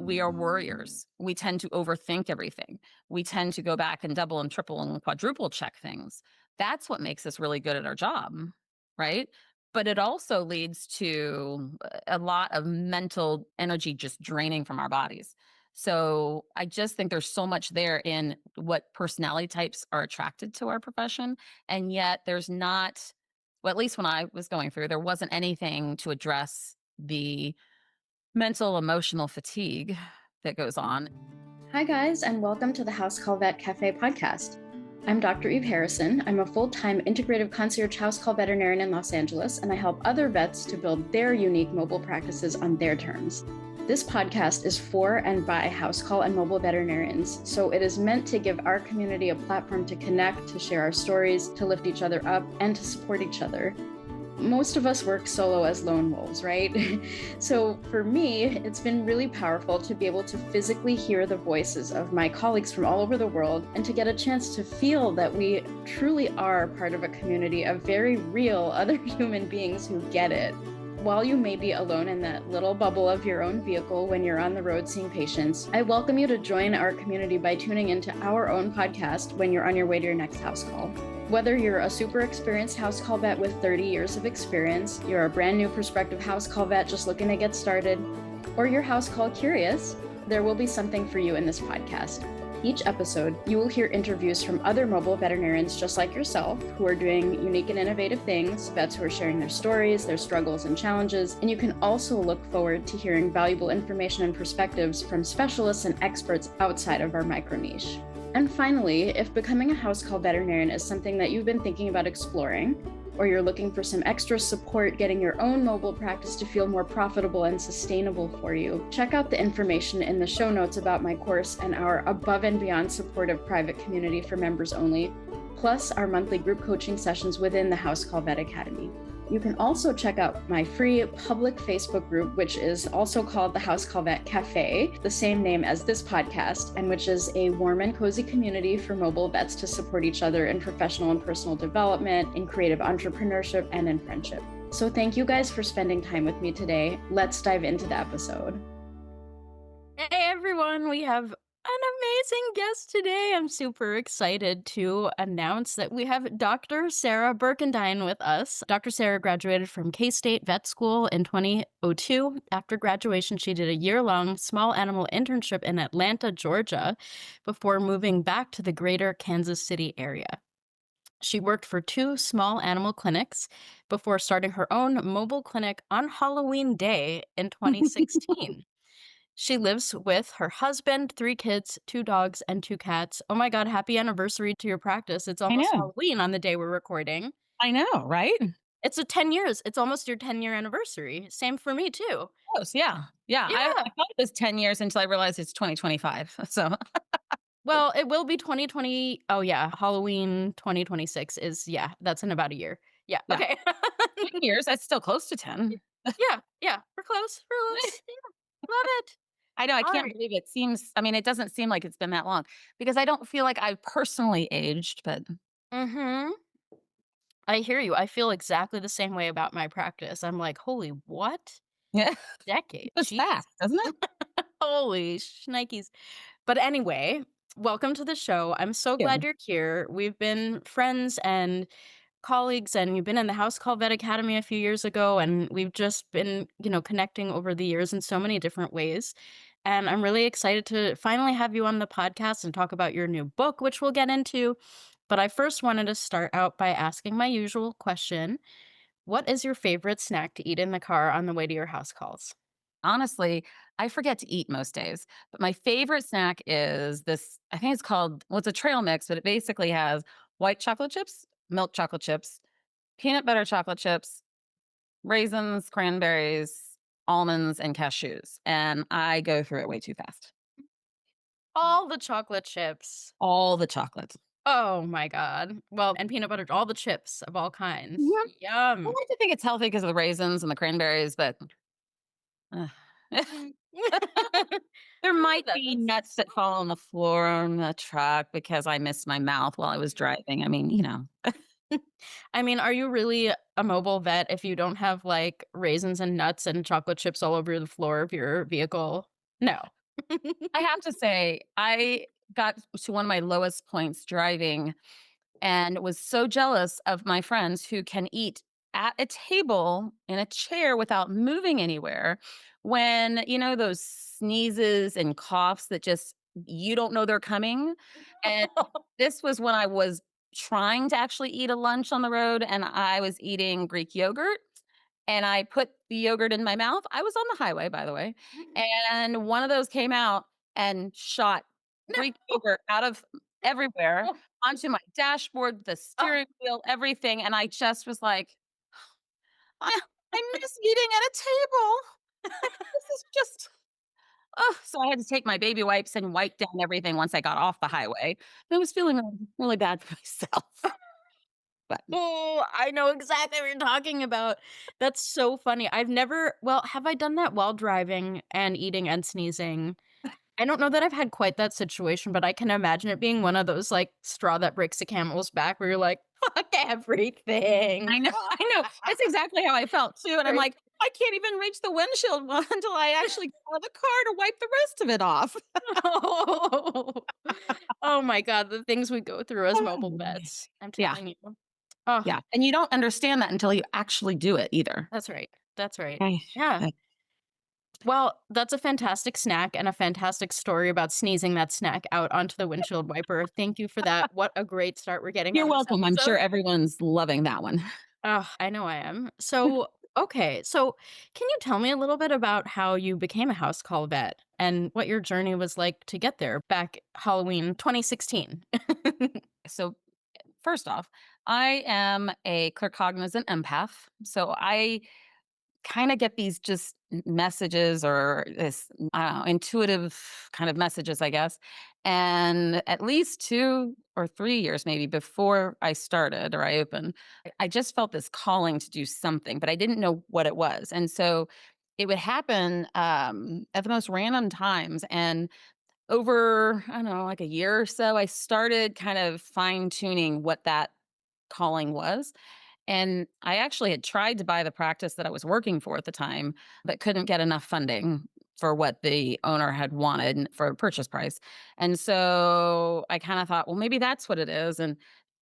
we are warriors. We tend to overthink everything. We tend to go back and double and triple and quadruple check things. That's what makes us really good at our job, right? But it also leads to a lot of mental energy just draining from our bodies. So I just think there's so much there in what personality types are attracted to our profession. And yet there's not, well, at least when I was going through, there wasn't anything to address the mental emotional fatigue that goes on. Hi, guys, and welcome to the House Call Vet Cafe podcast. I'm Dr. Eve Harrison. I'm a full-time integrative concierge house call veterinarian in Los Angeles, and I help other vets to build their unique mobile practices on their terms. This podcast is for and by house call and mobile veterinarians, so it is meant to give our community a platform to connect, to share our stories, to lift each other up, and to support each other. Most of us work solo as lone wolves, right? So for me, it's been really powerful to be able to physically hear the voices of my colleagues from all over the world and to get a chance to feel that we truly are part of a community of very real other human beings who get it. While you may be alone in that little bubble of your own vehicle when you're on the road seeing patients, I welcome you to join our community by tuning into our own podcast when you're on your way to your next house call. Whether you're a super experienced house call vet with 30 years of experience, you're a brand new prospective house call vet just looking to get started, or you're house call curious, there will be something for you in this podcast. Each episode, you will hear interviews from other mobile veterinarians just like yourself who are doing unique and innovative things, vets who are sharing their stories, their struggles and challenges, and you can also look forward to hearing valuable information and perspectives from specialists and experts outside of our micro niche. And finally, if becoming a house call veterinarian is something that you've been thinking about exploring, or you're looking for some extra support getting your own mobile practice to feel more profitable and sustainable for you, check out the information in the show notes about my course and our above and beyond supportive private community for members only, plus our monthly group coaching sessions within the House Call Vet Academy. You can also check out my free public Facebook group, which is also called the House Call Vet Cafe, the same name as this podcast, and which is a warm and cozy community for mobile vets to support each other in professional and personal development, in creative entrepreneurship, and in friendship. So thank you guys for spending time with me today. Let's dive into the episode. Hey everyone, we have an amazing guest today. I'm super excited to announce that we have Dr. Sarah Berkendine with us. Dr. Sarah graduated from K-State Vet School in 2002. After graduation, she did a year-long small animal internship in Atlanta, Georgia, before moving back to the greater Kansas City area. She worked for 2 small animal clinics before starting her own mobile clinic on Halloween Day in 2016. She lives with her husband, 3 kids, 2 dogs, and 2 cats. Oh my God, happy anniversary to your practice. It's I almost know. Halloween on the day we're recording. I know, right? It's 10 years. It's almost your 10-year anniversary. Same for me, too. Close, yeah. Yeah, I Yeah. thought it was 10 years until I realized it's 2025. So Well, it will be 2020. Oh, yeah. Halloween 2026 is, yeah, that's in about a year. Yeah. yeah, Okay. 10 years, that's still close to 10. Yeah. Yeah. We're close. We're close. Yeah. Love it. I know, I All can't right. believe it seems, I mean, it doesn't seem like it's been that long because I don't feel like I've personally aged, but Mm-hmm. I hear you. I feel exactly the same way about my practice. I'm like, holy what? yeah, Decade. it's Jeez. fast, doesn't it? Holy shnikes. But anyway, welcome to the show. I'm so Yeah. glad you're here. We've been friends and colleagues, and you've been in the House Call Vet Academy a few years ago, and we've just been, connecting over the years in so many different ways. And I'm really excited to finally have you on the podcast and talk about your new book, which we'll get into. But I first wanted to start out by asking my usual question. What is your favorite snack to eat in the car on the way to your house calls? Honestly, I forget to eat most days, but my favorite snack is this, I think it's called, well, it's a trail mix, but it basically has white chocolate chips, milk chocolate chips, peanut butter chocolate chips, raisins, cranberries, almonds, and cashews, and I go through it way too fast. All the chocolate chips. All the chocolate. Oh my god. Well, and peanut butter, all the chips of all Yeah. kinds. I Yum. like to think it's healthy because of the raisins and the cranberries, but ugh. Mm. There might be That's nuts that fall on the floor on the truck because I missed my mouth while I was driving. I mean, I mean, are you really a mobile vet if you don't have, like, raisins and nuts and chocolate chips all over the floor of your vehicle? No. I have to say, I got to one of my lowest points driving and was so jealous of my friends who can eat at a table in a chair without moving anywhere when, those sneezes and coughs that just you don't know they're coming. And this was when I was trying to actually eat a lunch on the road and I was eating Greek yogurt and I put the yogurt in my mouth. I was on the highway, by the way, and one of those came out and shot No. Greek yogurt out of everywhere onto my dashboard, the Oh. steering wheel, everything, and I just was like, "I I miss eating at a table. Like, this is just." So I had to take my baby wipes and wipe down everything once I got off the highway. I was feeling really bad for myself, but Oh, I know exactly what you're talking about. That's so funny. I've never well, have I done that while driving and eating and sneezing? I don't know that I've had quite that situation, but I can imagine it being one of those, like, straw that breaks the camel's back where you're like, "Fuck everything." I know, I know. That's exactly how I felt too, and I'm Right. like, "I can't even reach the windshield well until I actually get out of the car to wipe the rest of it off." Oh. Oh my god, the things we go through as mobile Oh, vets, I'm yeah, telling you. Oh, yeah, and you don't understand that until you actually do it either. that's right. That's right. Right. Yeah. Uh, Well, that's a fantastic snack and a fantastic story about sneezing that snack out onto the windshield wiper. Thank you for that. What a great start we're getting You're on this welcome, I'm sure episode. everyone's loving that one. Oh, I know I am. So, okay. So, can you tell me a little bit about how you became a house call vet and what your journey was like to get there back Halloween 2016? So, first off, I am a claircognizant empath, so I kinda get these just messages or this, I don't know, intuitive kind of messages, I guess, and at least 2 or 3 years maybe before I started or I opened, I just felt this calling to do something, but I didn't know what it was, and so it would happen, at the most random times, and over, I don't know, like a year or so, I started kind of fine tuning what that calling was. And I actually had tried to buy the practice that I was working for at the time, but couldn't get enough funding for what the owner had wanted for a purchase price. And so I kind of thought, well, maybe that's what it is. And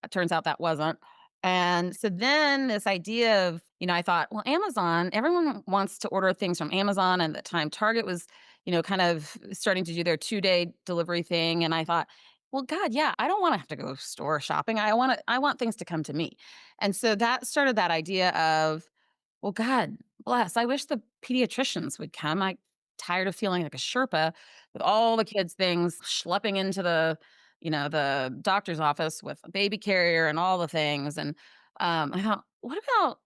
it turns out that wasn't. And so then this idea of, I thought, well, Amazon, everyone wants to order things from Amazon. And at the time, Target was, kind of starting to do their 2-day delivery thing. And I thought, well, God, yeah, I don't want to have to go store shopping. I want things to come to me. And so that started that idea of, well, God bless, I wish the pediatricians would come. I tired of feeling like a Sherpa with all the kids' things schlepping into the doctor's office with a baby carrier and all the things. And I thought, what about,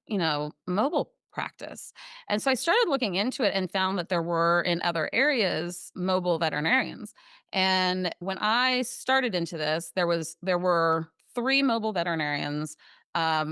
mobile practice? And so I started looking into it and found that there were in other areas mobile veterinarians. And when I started into this, there were 3 mobile veterinarians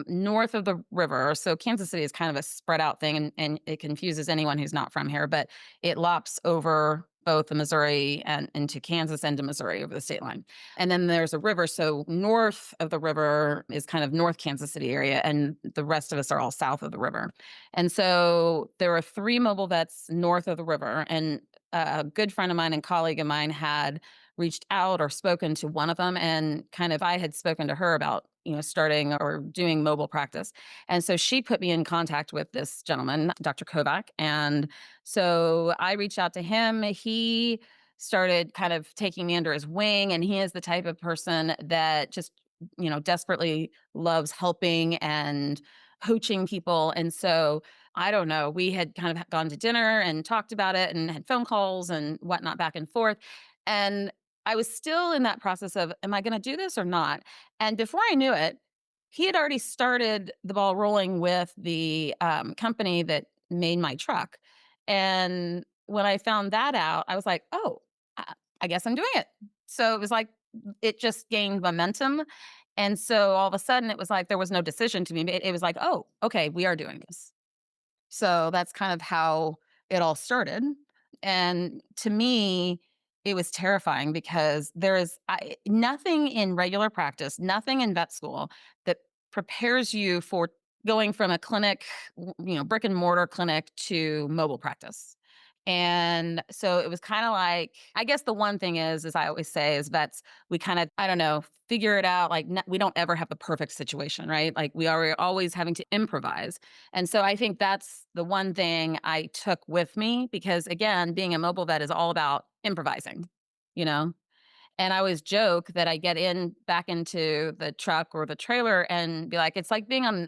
north of the river. So Kansas City is kind of a spread out thing and it confuses anyone who's not from here, but it lops over both the Missouri and into Kansas and to Missouri over the state line. And then there's a river. So north of the river is kind of North Kansas City area, and the rest of us are all south of the river. And so there were 3 mobile vets north of the river. And a good friend of mine and colleague of mine had reached out or spoken to one of them, and kind of I had spoken to her about starting or doing mobile practice. And so she put me in contact with this gentleman, Dr. Kovac. And so I reached out to him. He started kind of taking me under his wing, and he is the type of person that just desperately loves helping and coaching people. And so I don't know, we had kind of gone to dinner and talked about it and had phone calls and whatnot back and forth. And I was still in that process of, am I going to do this or not? And before I knew it, he had already started the ball rolling with the company that made my truck. And when I found that out, I was like, oh, I guess I'm doing it. So it was like, it just gained momentum. And so all of a sudden, it was like there was no decision to be made. It was like, oh, okay, we are doing this. So that's kind of how it all started. And to me, it was terrifying because there is nothing in regular practice, nothing in vet school that prepares you for going from a clinic, brick and mortar clinic to mobile practice. And so it was kind of like, I guess the one thing is, as I always say, is vets, we kind of, I don't know, figure it out. Like, we don't ever have the perfect situation, right? Like, we are always having to improvise. And so I think that's the one thing I took with me because, again, being a mobile vet is all about improvising, you know? And I always joke that I get in back into the truck or the trailer and be like, it's like being on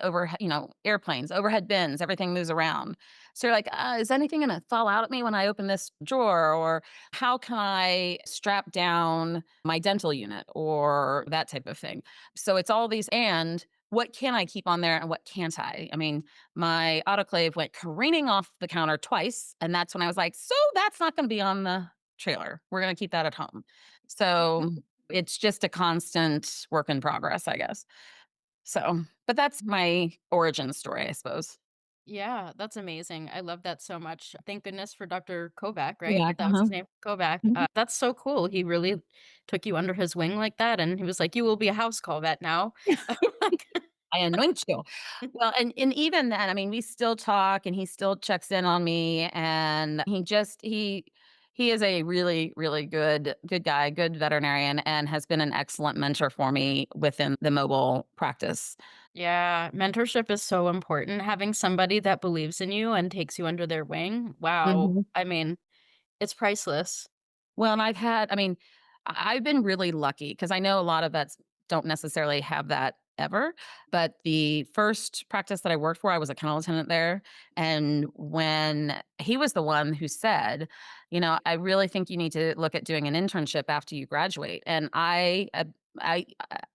airplanes, overhead bins, everything moves around. So you're like, is anything going to fall out at me when I open this drawer? Or how can I strap down my dental unit or that type of thing? So it's all these and what can I keep on there and what can't I? I mean, my autoclave went careening off the counter twice. And that's when I was like, so that's not going to be on the trailer. We're going to keep that at home. So, it's just a constant work in progress, I guess. So, but that's my origin story, I suppose. Yeah, that's amazing. I love that so much. Thank goodness for Dr. Kovac, right? Yeah, That was uh-huh. his name, Kovac. Mhm. That's so cool. He really took you under his wing like that, and he was like, "You will be a house call vet now." I anoint you. Well, and even then, I mean, we still talk and he still checks in on me and he is a really, really good guy, good veterinarian, and has been an excellent mentor for me within the mobile practice. Yeah, mentorship is so important. Having somebody that believes in you and takes you under their wing. Wow. Mhm. I mean, it's priceless. Well, and I mean, I've been really lucky because I know a lot of vets don't necessarily have that ever. But the first practice that I worked for, I was a kennel attendant there. And when he was the one who said, I really think you need to look at doing an internship after you graduate. And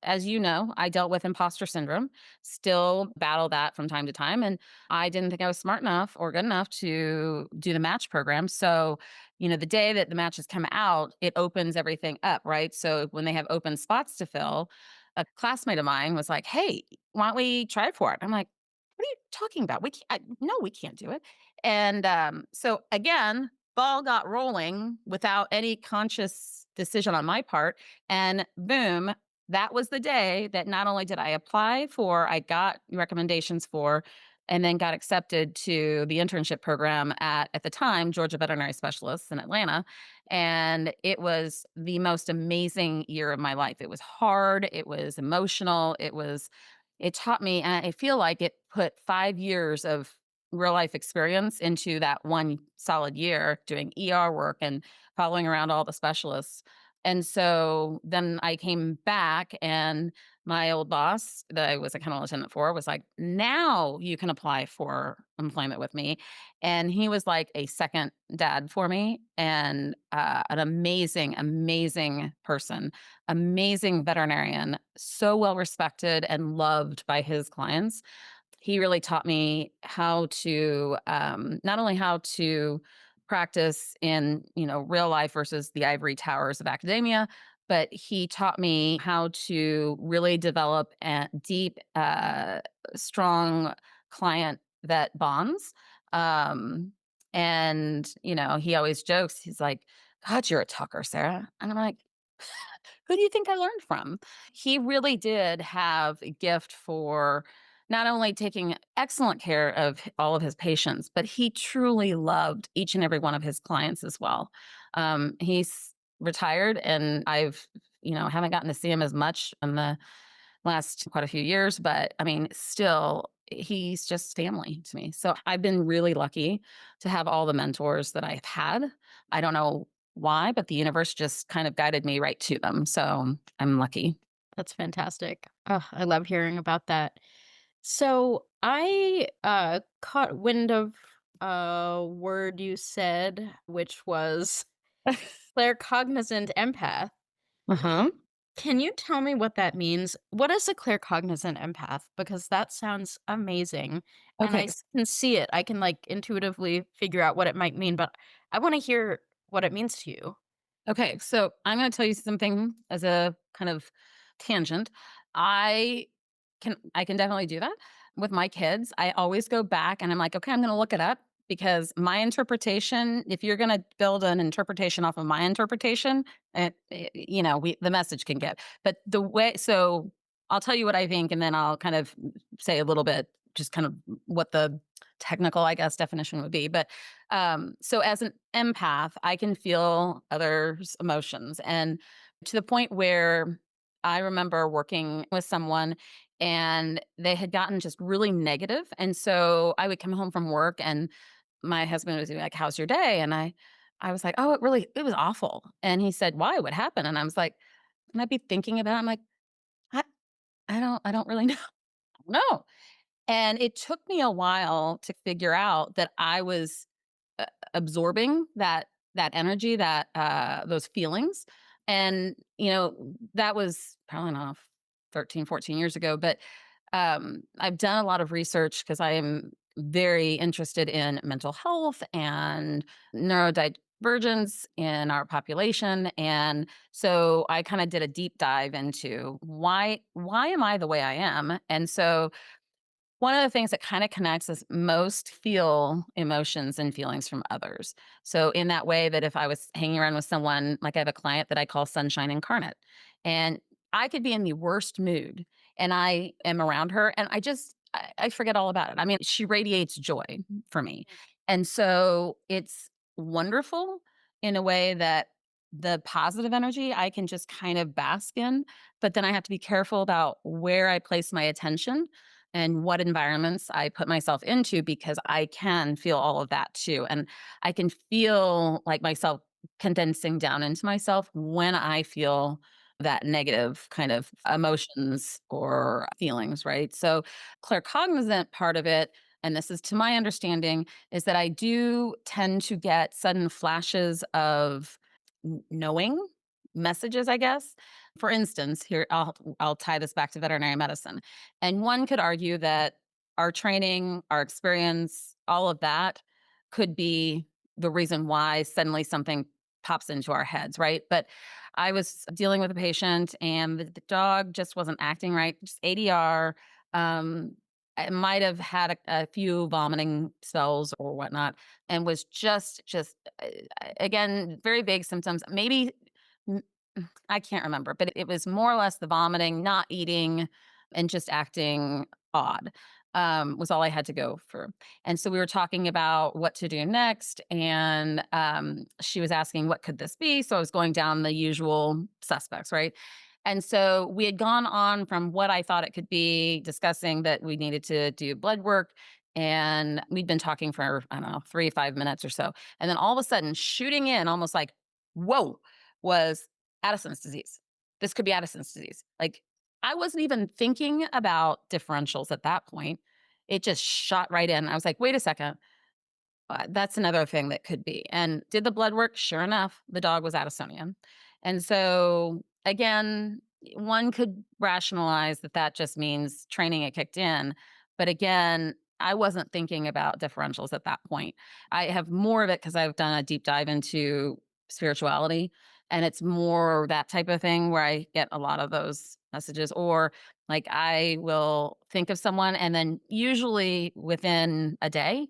as you know, I dealt with imposter syndrome, still battle that from time to time. And I didn't think I was smart enough or good enough to do the match program. So the day that the matches come out, it opens everything up, right? So when they have open spots to fill, a classmate of mine was like, "Hey, why don't we try it for it?" I'm like, "What are you talking about? We can't, no, we can't do it." And so again, ball got rolling without any conscious decision on my part, and boom. That was the day that not only did I apply for, I got recommendations for, and then got accepted to the internship program at the time, Georgia Veterinary Specialists in Atlanta. And it was the most amazing year of my life. It was hard, it was emotional, it taught me, and I feel like it put 5 years of real life experience into that one solid year doing ER work and following around all the specialists. And so then I came back and my old boss that I was a kennel attendant for was like, "Now you can apply for employment with me." And he was like a second dad for me and an amazing, amazing person, amazing veterinarian, so well respected and loved by his clients. He really taught me how to not only how to practice in real life versus the ivory towers of academia, but he taught me how to really develop deep strong client vet bonds. um, and he always jokes, he's like, "God, you're a talker, Sarah." And I'm like, who do you think I learned from? He really did have a gift for not only taking excellent care of all of his patients, but he truly loved each and every one of his clients as well. He's retired, and haven't gotten to see him as much in the last quite a few years, but I mean, still, he's just family to me. So I've been really lucky to have all the mentors that I've had. I don't know why, but the universe just kind of guided me right to them. So I'm lucky. That's fantastic. Oh, I love hearing about that. So I caught wind of a word you said, which was claircognizant empath. Uh-huh. Can you tell me what that means? What is a claircognizant empath? Because that sounds amazing. And Okay. can see it. I can like intuitively figure out what it might mean, but I want to hear what it means to you. Okay, so I'm going to tell you something as a kind of tangent. I I can definitely do that with my kids. I always go back and I'm like, okay, I'm going to look it up because my interpretation, if you're going to build an interpretation off of my interpretation, the message can get. But the way I'll tell you what I think and then I'll kind of say a little bit just kind of what the technical, I guess, definition would be. But so as an empath, I can feel others' emotions. And to the point where I remember working with someone and they had gotten just really negative. And so I would come home from work and my husband was like, "How's your day?" And I was like, "Oh, it was awful." And he said, "Why? What happened?" And I was like, and I'd be thinking about it. I'm like, I, I don't really know. No. And it took me a while to figure out that I was absorbing that energy, those feelings. And, that was probably not 13, 14 years ago. But I've done a lot of research because I am very interested in mental health and neurodivergence in our population. And so I kind of did a deep dive into why am I the way I am? And so one of the things that kinda connects is most feel emotions and feelings from others. So in that way that if I was hanging around with someone, like I have a client that I call sunshine incarnate, and I could be in the worst mood, and I am around her, and I forget all about it. I mean, she radiates joy for me. And so it's wonderful in a way that the positive energy I can just kind of bask in, but then I have to be careful about where I place my attention and what environments I put myself into because I can feel all of that too. And I can feel like myself condensing down into myself when I feel that negative kind of emotions or feelings, right? So, claircognizant part of it, and this is to my understanding, is that I do tend to get sudden flashes of knowing messages, I guess. For instance, here I'll tie this back to veterinary medicine. And one could argue that our training, our experience, all of that could be the reason why suddenly something pops into our heads, right? But I was dealing with a patient and the dog just wasn't acting right, just ADR. I might have had a few vomiting spells or whatnot, and was just again very vague symptoms. Maybe I can't remember, but it was more or less the vomiting, not eating, and just acting odd, was all I had to go for. And so we were talking about what to do next, and she was asking, "What could this be?" So I was going down the usual suspects, right? And so we had gone on from what I thought it could be, discussing that we needed to do blood work. And we'd been talking for, I don't know, 3, 5 minutes or so. And then all of a sudden, shooting in almost like, whoa, was Addison's disease. This could be Addison's disease. Like, I wasn't even thinking about differentials at that point. It just shot right in. I was like, wait a second. That's another thing that could be. And did the blood work? Sure enough, the dog was Addisonian. And so, again, one could rationalize that that just means training it kicked in. But again, I wasn't thinking about differentials at that point. I have more of it because I've done a deep dive into spirituality. And it's more that type of thing where I get a lot of those messages. Or like I will think of someone, and then usually within a day,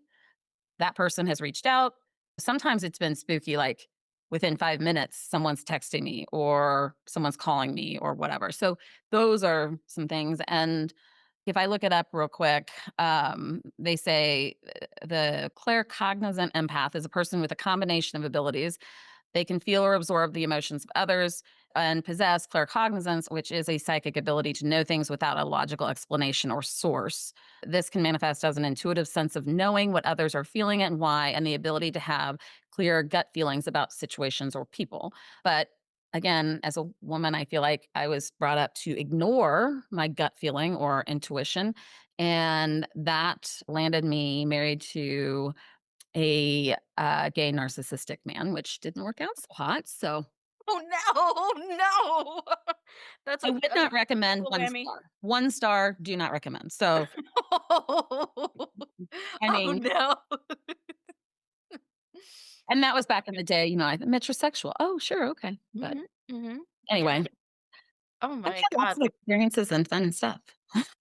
that person has reached out. Sometimes it's been spooky, like within 5 minutes, someone's texting me or someone's calling me or whatever. So those are some things. And if I look it up real quick, they say the claircognizant empath is a person with a combination of abilities. They can feel or absorb the emotions of others and possess claircognizance, which is a psychic ability to know things without a logical explanation or source. This can manifest as an intuitive sense of knowing what others are feeling and why, and the ability to have clear gut feelings about situations or people. But again, as a woman, I feel like I was brought up to ignore my gut feeling or intuition. And that landed me married to a gay narcissistic man, which didn't work out so hot. So Oh no, no. I would That's a not recommend double one whammy. star. 1 star, do not recommend. So, I Oh mean, no. and that was back in the day, I'm metrosexual. Oh, sure, okay. But Mhm, mhm. anyway, Oh I've my had lots god, of experiences and fun stuff.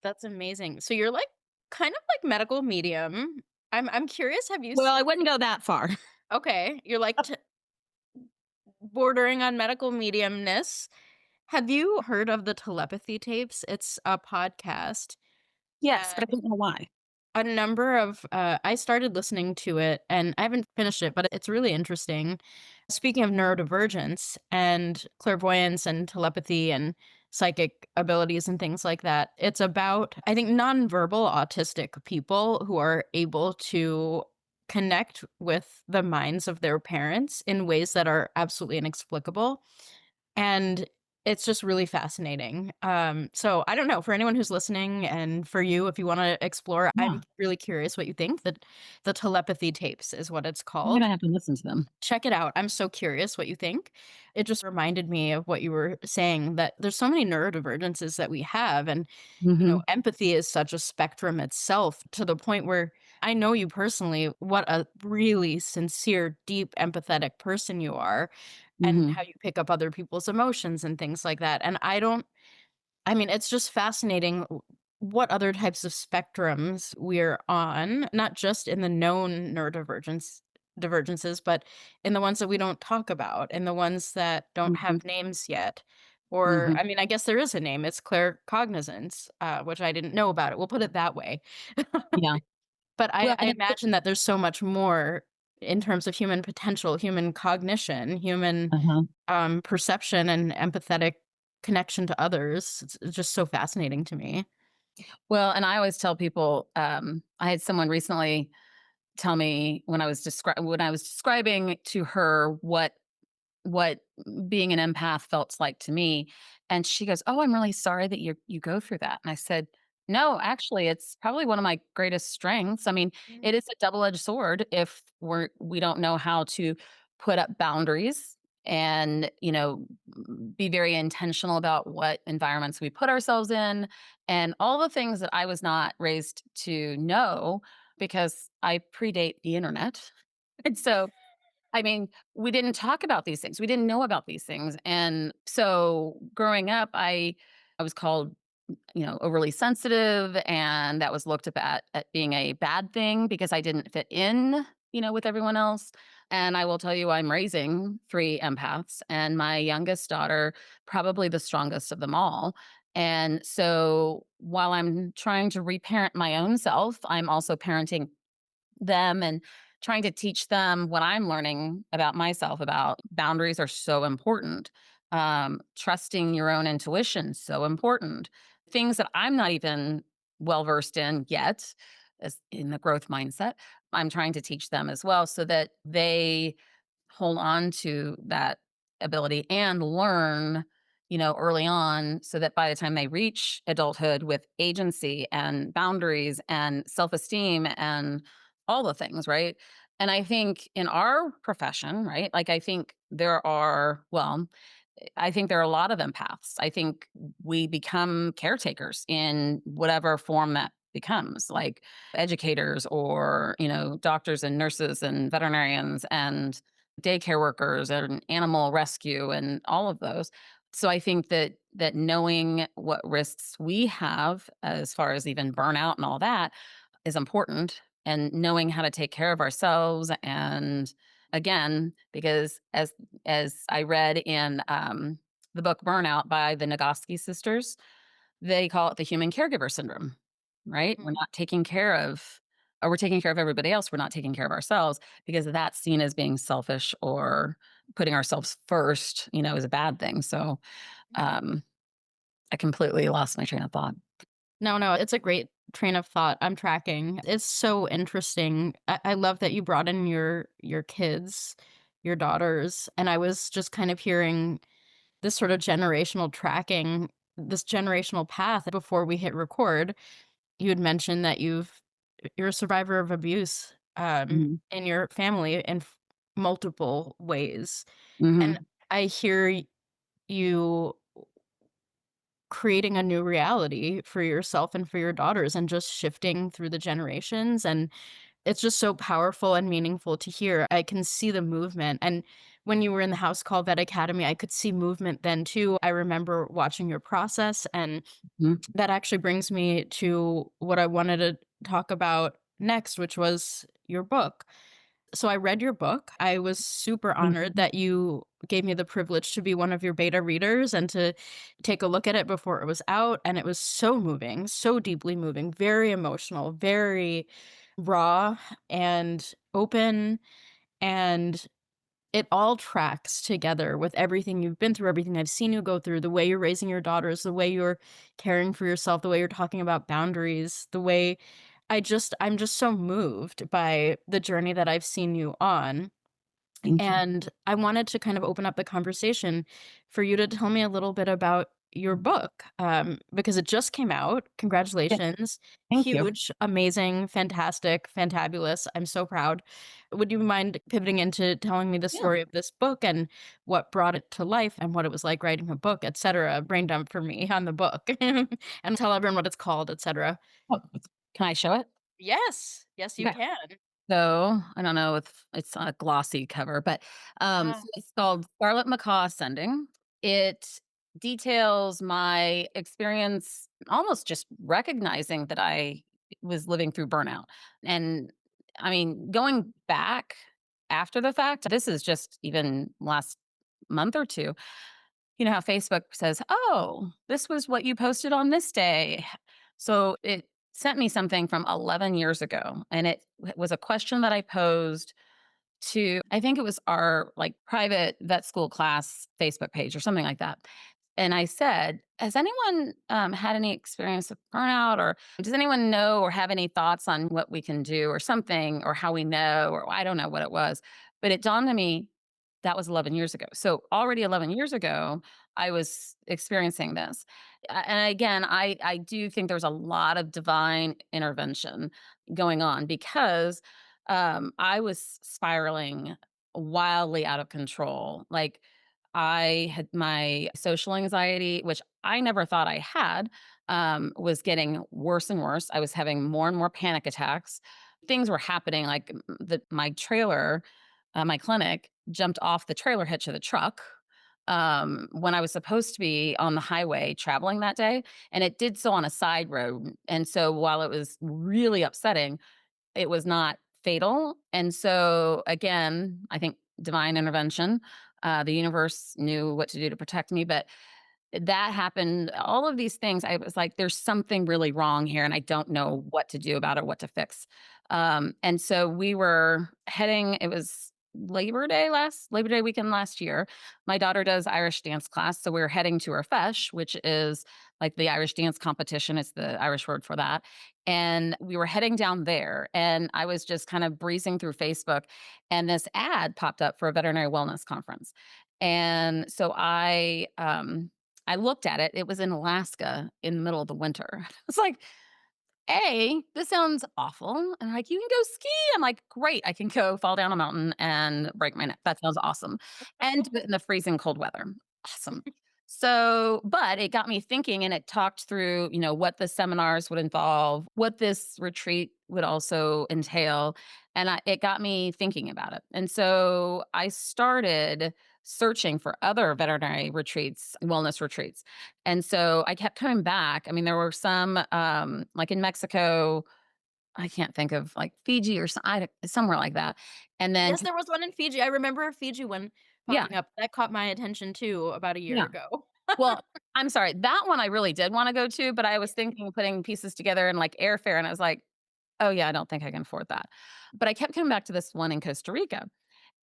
that's amazing. So you're like kind of like medical medium. I'm curious, have you Well, I seen wouldn't go that far. okay, you're like bordering on medical mediumness. Have you heard of the telepathy tapes? It's a podcast. Yes, Uh, but I don't know why. a number of I started listening to it and I haven't finished it, but it's really interesting. Speaking of neurodivergence and clairvoyance and telepathy and psychic abilities and things like that, it's about, I think, nonverbal autistic people who are able to connect with the minds of their parents in ways that are absolutely inexplicable. And it's just really fascinating. So I don't know, for anyone who's listening and for you, if you want to explore, I'm Yeah. really curious what you think. That the telepathy tapes is what it's I'm called. gonna have to listen to them. Check it out. I'm so curious what you think. It just reminded me of what you were saying, that there's so many neurodivergences that we have. And, Mhm. empathy is such a spectrum itself, to the point where I know you personally, what a really sincere, deep, empathetic person you are, and Mhm. how you pick up other people's emotions and things like that. And I mean, it's just fascinating what other types of spectrums we're on, not just in the known divergences, but in the ones that we don't talk about, and the ones that don't Mhm. have names yet. Or, Mhm. I mean, I guess there is a name. It's claircognizance, which I didn't know about it. We'll put it that way. Yeah. But Well, I and it imagine that there's so much more in terms of human potential, human cognition, human uh-huh. perception, and empathetic connection to others. It's just so fascinating to me. Well, and I always tell people, I had someone recently tell me when I was describing to her what being an empath felt like to me, and she goes, "Oh, I'm really sorry that you go through that." And I said, "No, actually, it's probably one of my greatest strengths." I mean, it is a double-edged sword if we don't know how to put up boundaries and, be very intentional about what environments we put ourselves in and all the things that I was not raised to know because I predate the internet. And so I mean, we didn't talk about these things. We didn't know about these things. And so growing up, I was called, overly sensitive, and that was looked at being a bad thing because I didn't fit in, with everyone else. And I will tell you, I'm raising three empaths, and my youngest daughter, probably the strongest of them all. And so while I'm trying to reparent my own self, I'm also parenting them and trying to teach them what I'm learning about myself about boundaries are so important. Trusting your own intuition, so important. Things that I'm not even well versed in yet, as in the growth mindset, I'm trying to teach them as well so that they hold on to that ability and learn, early on so that by the time they reach adulthood with agency and boundaries and self-esteem and all the things, right? And I think in our profession, right? Like I think there are a lot of empaths. I think we become caretakers in whatever form that becomes, like educators or, doctors and nurses and veterinarians and daycare workers and animal rescue and all of those. So I think that knowing what risks we have as far as even burnout and all that is important, and knowing how to take care of ourselves. And again, because as I read in the book Burnout by the Nagoski sisters, they call it the human caregiver syndrome, right? We're Mhm. not taking care of, or we're taking care of everybody else. We're not taking care of ourselves because that's seen as being selfish or putting ourselves first, is a bad thing. So um, I completely lost my train of thought. No, no, it's a great train of thought. I'm tracking. It's so interesting. I love that you brought in your kids, your daughters, and I was just kind of hearing this sort of generational tracking, this generational path before we hit record. You had mentioned that you're a survivor of abuse Mhm. in your family in multiple ways. And Mhm. I hear you creating a new reality for yourself and for your daughters, and just shifting through the generations. And it's just so powerful and meaningful to hear. I can see the movement. And when you were in the House Call Vet Academy, I could see movement then too. I remember watching your process. And Mhm. that actually brings me to what I wanted to talk about next, which was your book. So I read your book. I was super honored Mhm. that you gave me the privilege to be one of your beta readers and to take a look at it before it was out. And it was so moving, so deeply moving, very emotional, very raw and open. And it all tracks together with everything you've been through, everything I've seen you go through, the way you're raising your daughters, the way you're caring for yourself, the way you're talking about boundaries, the way I'm just so moved by the journey that I've seen you on. Thank you. And I wanted to kind of open up the conversation for you to tell me a little bit about your book, because it just came out. Yeah, Congratulations. thank you. Huge, amazing, fantastic, fantabulous. I'm so proud. Would you mind pivoting into telling me the Yeah. story of this book and what brought it to life and what it was like writing a book, etc.? Brain dump for me on the book and tell everyone what it's called, etc. Oh, can I show it? Yes. Yes, you Okay. can. So, I don't know if it's a glossy cover, but, Ah, so it's called Scarlet Macaw Ascending. It details my experience almost just recognizing that I was living through burnout. And, I mean, going back after the fact, this is just even last month or 2, you know how Facebook says, "Oh, this was what you posted on this day." So it sent me something from 11 years ago, and it was a question that I posed to, I think it was our like private vet school class Facebook page or something like that. And I said, "Has anyone had any experience with burnout, or does anyone know or have any thoughts on what we can do, or something, or how we know, or I don't know what it was." But it dawned on me that was 11 years ago. So already 11 years ago, I was experiencing this. And again, I do think there's a lot of divine intervention going on because I was spiraling wildly out of control. Like I had my social anxiety, which I never thought I had, was getting worse and worse. I was having more and more panic attacks. Things were happening like my trailer, my clinic jumped off the trailer hitch of the truck when I was supposed to be on the highway traveling that day. And it did so on a side road. And so while it was really upsetting, it was not fatal. And so, again, I think divine intervention, the universe knew what to do to protect me. But that happened. All of these things, I was like, there's something really wrong here, and I don't know what to do about it, what to fix. And so we were heading, it was Labor Day weekend last year. My daughter does Irish dance class. So we were heading to her fesh, which is like the Irish dance competition. It's the Irish word for that. And we were heading down there. And I was just kind of breezing through Facebook. And this ad popped up for a veterinary wellness conference. And so I looked at it, it was in Alaska in the middle of the winter. It's like, "A, this sounds awful," and like, "You can go ski." I'm like, "Great, I can go fall down a mountain and break my neck. That sounds awesome." And do it in the freezing cold weather. Awesome. So, but it got me thinking and it talked through, you know, what the seminars would involve, what this retreat would also entail, and it got me thinking about it. And so I started searching for other veterinary retreats, wellness retreats. And so I kept coming back. I mean, there were some, like in Mexico, I can't think of like Fiji or somewhere like that. And then, yes, there was one in Fiji. I remember a Fiji one yeah, popping up. That caught my attention too about a year yeah. ago. Well, I'm sorry, that one I really did want to go to, but I was thinking of putting pieces together and like airfare. And I was like, oh, yeah, I don't think I can afford that. But I kept coming back to this one in Costa Rica.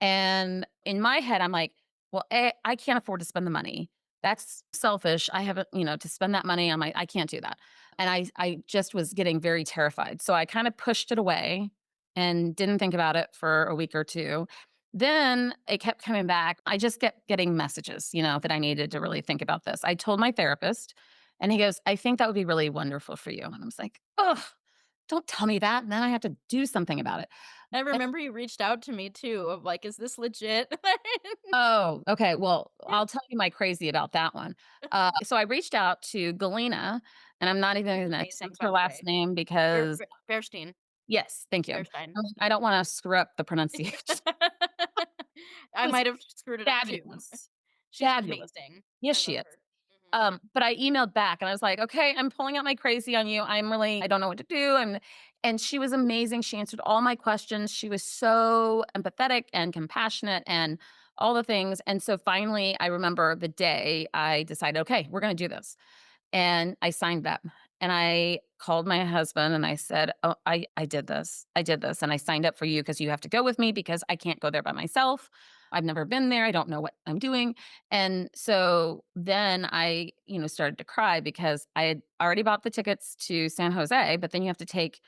And in my head, I'm like, well, I can't afford to spend the money. That's selfish. I haven't, you know, to spend that money on I can't do that. And I just was getting very terrified. So I kind of pushed it away and didn't think about it for a week or two. Then it kept coming back. I just kept getting messages, you know, that I needed to really think about this. I told my therapist, and he goes, "I think that would be really wonderful for you." And I was like, "Oh, don't tell me that. And then I have to do something about it." I remember you reached out to me too of like, "Is this legit?" Oh, okay. Well, I'll tell you my crazy about that one. So I reached out to Galena, and I'm not even gonna Amazing, attempt by her the last way. name because Bearstein. yes, thank you. Bearstein. I don't wanna screw up the pronunciation. I It was might have screwed it up too. fabulous. She's Fabulous. amazing. Yes, I she love is. her. But I emailed back and I was like, "Okay, I'm pulling out my crazy on you. I don't know what to do." And she was amazing. She answered all my questions. She was so empathetic and compassionate and all the things. And so finally, I remember the day I decided, "Okay, we're going to do this." And I signed up. And I called my husband and I said, "Oh, I did this. I did this. And I signed up for you because you have to go with me because I can't go there by myself. I've never been there. I don't know what I'm doing." And so then I started to cry because I had already bought the tickets to San Jose, but then you have to take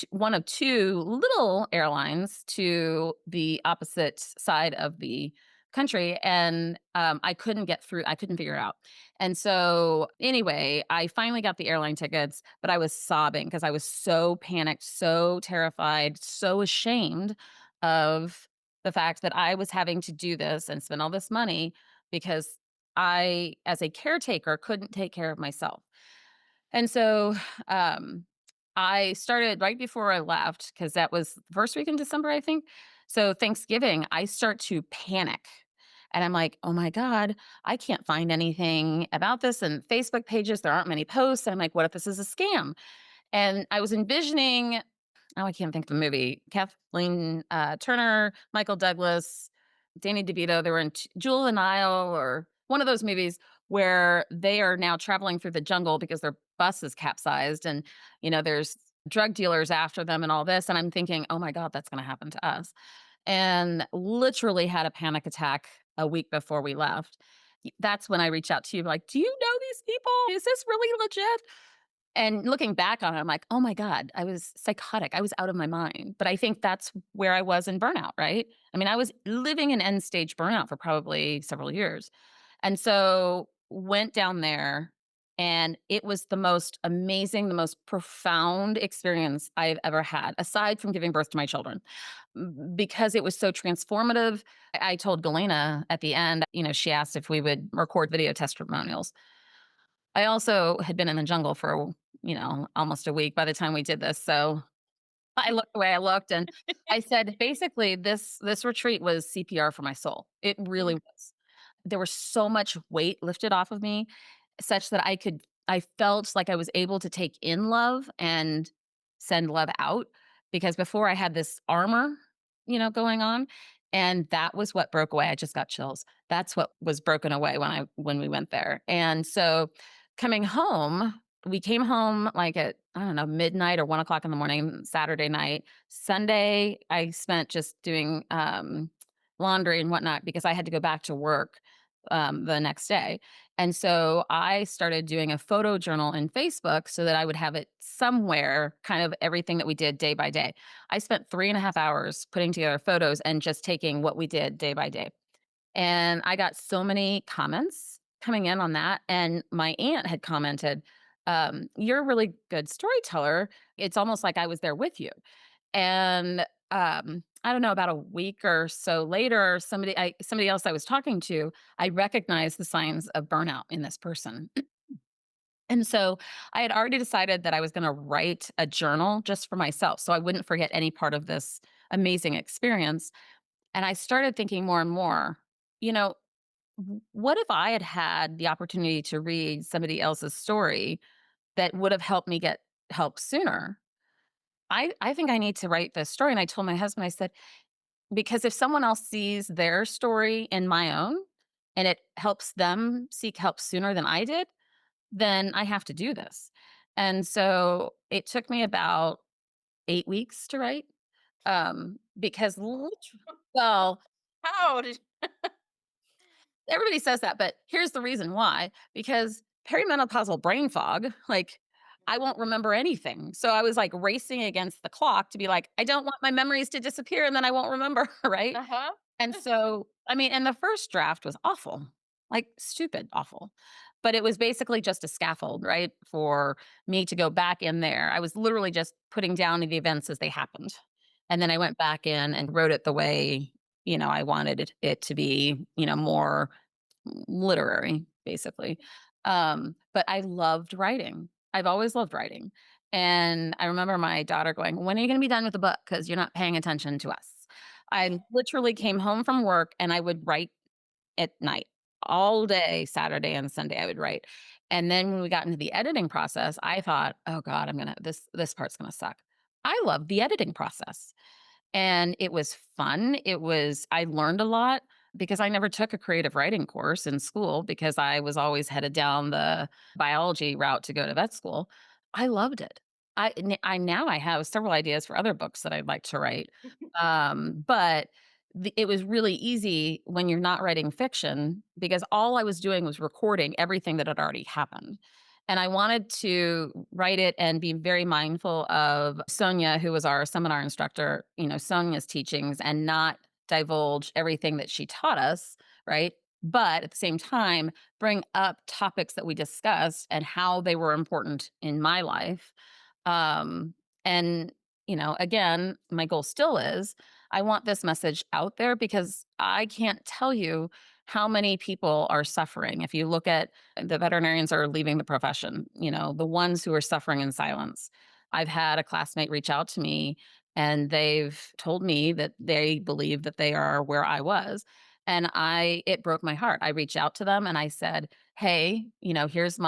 one of two little airlines to the opposite side of the country, and I couldn't get through. I couldn't figure it out. And so anyway, I finally got the airline tickets, but I was sobbing because I was so panicked, so terrified, so ashamed of the fact that I was having to do this and spend all this money because I, as a caretaker, couldn't take care of myself. And so um I started right before I left because that was the first week in December, I think. So Thanksgiving, I start to panic. And I'm like, "Oh my God, I can't find anything about this." And Facebook pages, there aren't many posts. And I'm like, "What if this is a scam?" And I was envisioning, oh, I can't think of the movie. Kathleen Turner, Michael Douglas, Danny DeVito. They were in Jewel of the Nile or one of those movies where they are now traveling through the jungle because their bus is capsized and there's drug dealers after them and all this. And I'm thinking, oh my God, that's going to happen to us. And literally had a panic attack a week before we left. That's when I reach out to you, like, do you know these people? Is this really legit? And looking back on it, I'm like, "Oh my god, I was psychotic. I was out of my mind." But I think that's where I was in burnout, right? I mean, I was living in end stage burnout for probably several years. And so went down there and it was the most amazing, the most profound experience I've ever had, aside from giving birth to my children, because it was so transformative. I told Galena at the end, she asked if we would record video testimonials. I also had been in the jungle for almost a week by the time we did this, so I looked the way I looked, and I said, basically, this retreat was CPR for my soul. It really was. There was so much weight lifted off of me such that I felt like I was able to take in love and send love out because before I had this armor going on, and that was what broke away. I just got chills. That's what was broken away when we went there. And so coming home, we came home like at, I don't know, midnight or 1 o'clock in the morning, Saturday night. Sunday, I spent just doing laundry and whatnot because I had to go back to work the next day. And so I started doing a photo journal in Facebook so that I would have it somewhere, kind of everything that we did day by day. I spent 3.5 hours putting together photos and just taking what we did day by day. And I got so many comments coming in on that. And my aunt had commented, "You're a really good storyteller. It's almost like I was there with you." And I don't know, about a week or so later, somebody else I was talking to, I recognized the signs of burnout in this person. And so I had already decided that I was going to write a journal just for myself so I wouldn't forget any part of this amazing experience. And I started thinking more and more, you know, what if I had had the opportunity to read somebody else's story that would have helped me get help sooner? I think I need to write this story. And I told my husband, I said, because if someone else sees their story in my own and it helps them seek help sooner than I did, then I have to do this. And so it took me about 8 weeks to write. Because well, How did everybody says that, but here's the reason why, because perimenopausal brain fog, like, I won't remember anything. So I was, like, racing against the clock to be like, "I don't want my memories to disappear and then I won't remember," right? Uh-huh. And so, I mean, and the first draft was awful, like, stupid awful. But it was basically just a scaffold, right, for me to go back in there. I was literally just putting down the events as they happened. And then I went back in and wrote it the way I wanted it to be more literary, basically. But I loved writing. I've always loved writing. And I remember my daughter going, "When are you going to be done with the book? Because you're not paying attention to us." I literally came home from work and I would write at night. all day, Saturday and Sunday, I would write. And then when we got into the editing process, I thought, oh God, this part's gonna suck. I love the editing process. And it was fun. I learned a lot because I never took a creative writing course in school because I was always headed down the biology route to go to vet school. I loved it. I have several ideas for other books that I'd like to write. But it was really easy when you're not writing fiction because all I was doing was recording everything that had already happened. And I wanted to write it and be very mindful of Sonia, who was our seminar instructor, Sonia's teachings and not divulge everything that she taught us, right? But at the same time, bring up topics that we discussed and how they were important in my life. Um, and, again, my goal still is I want this message out there because I can't tell you how many people are suffering. If you look at the veterinarians are leaving the profession, the ones who are suffering in silence. I've had a classmate reach out to me and they've told me that they believe that they are where I was. And it broke my heart. I reached out to them and I said, hey, here's in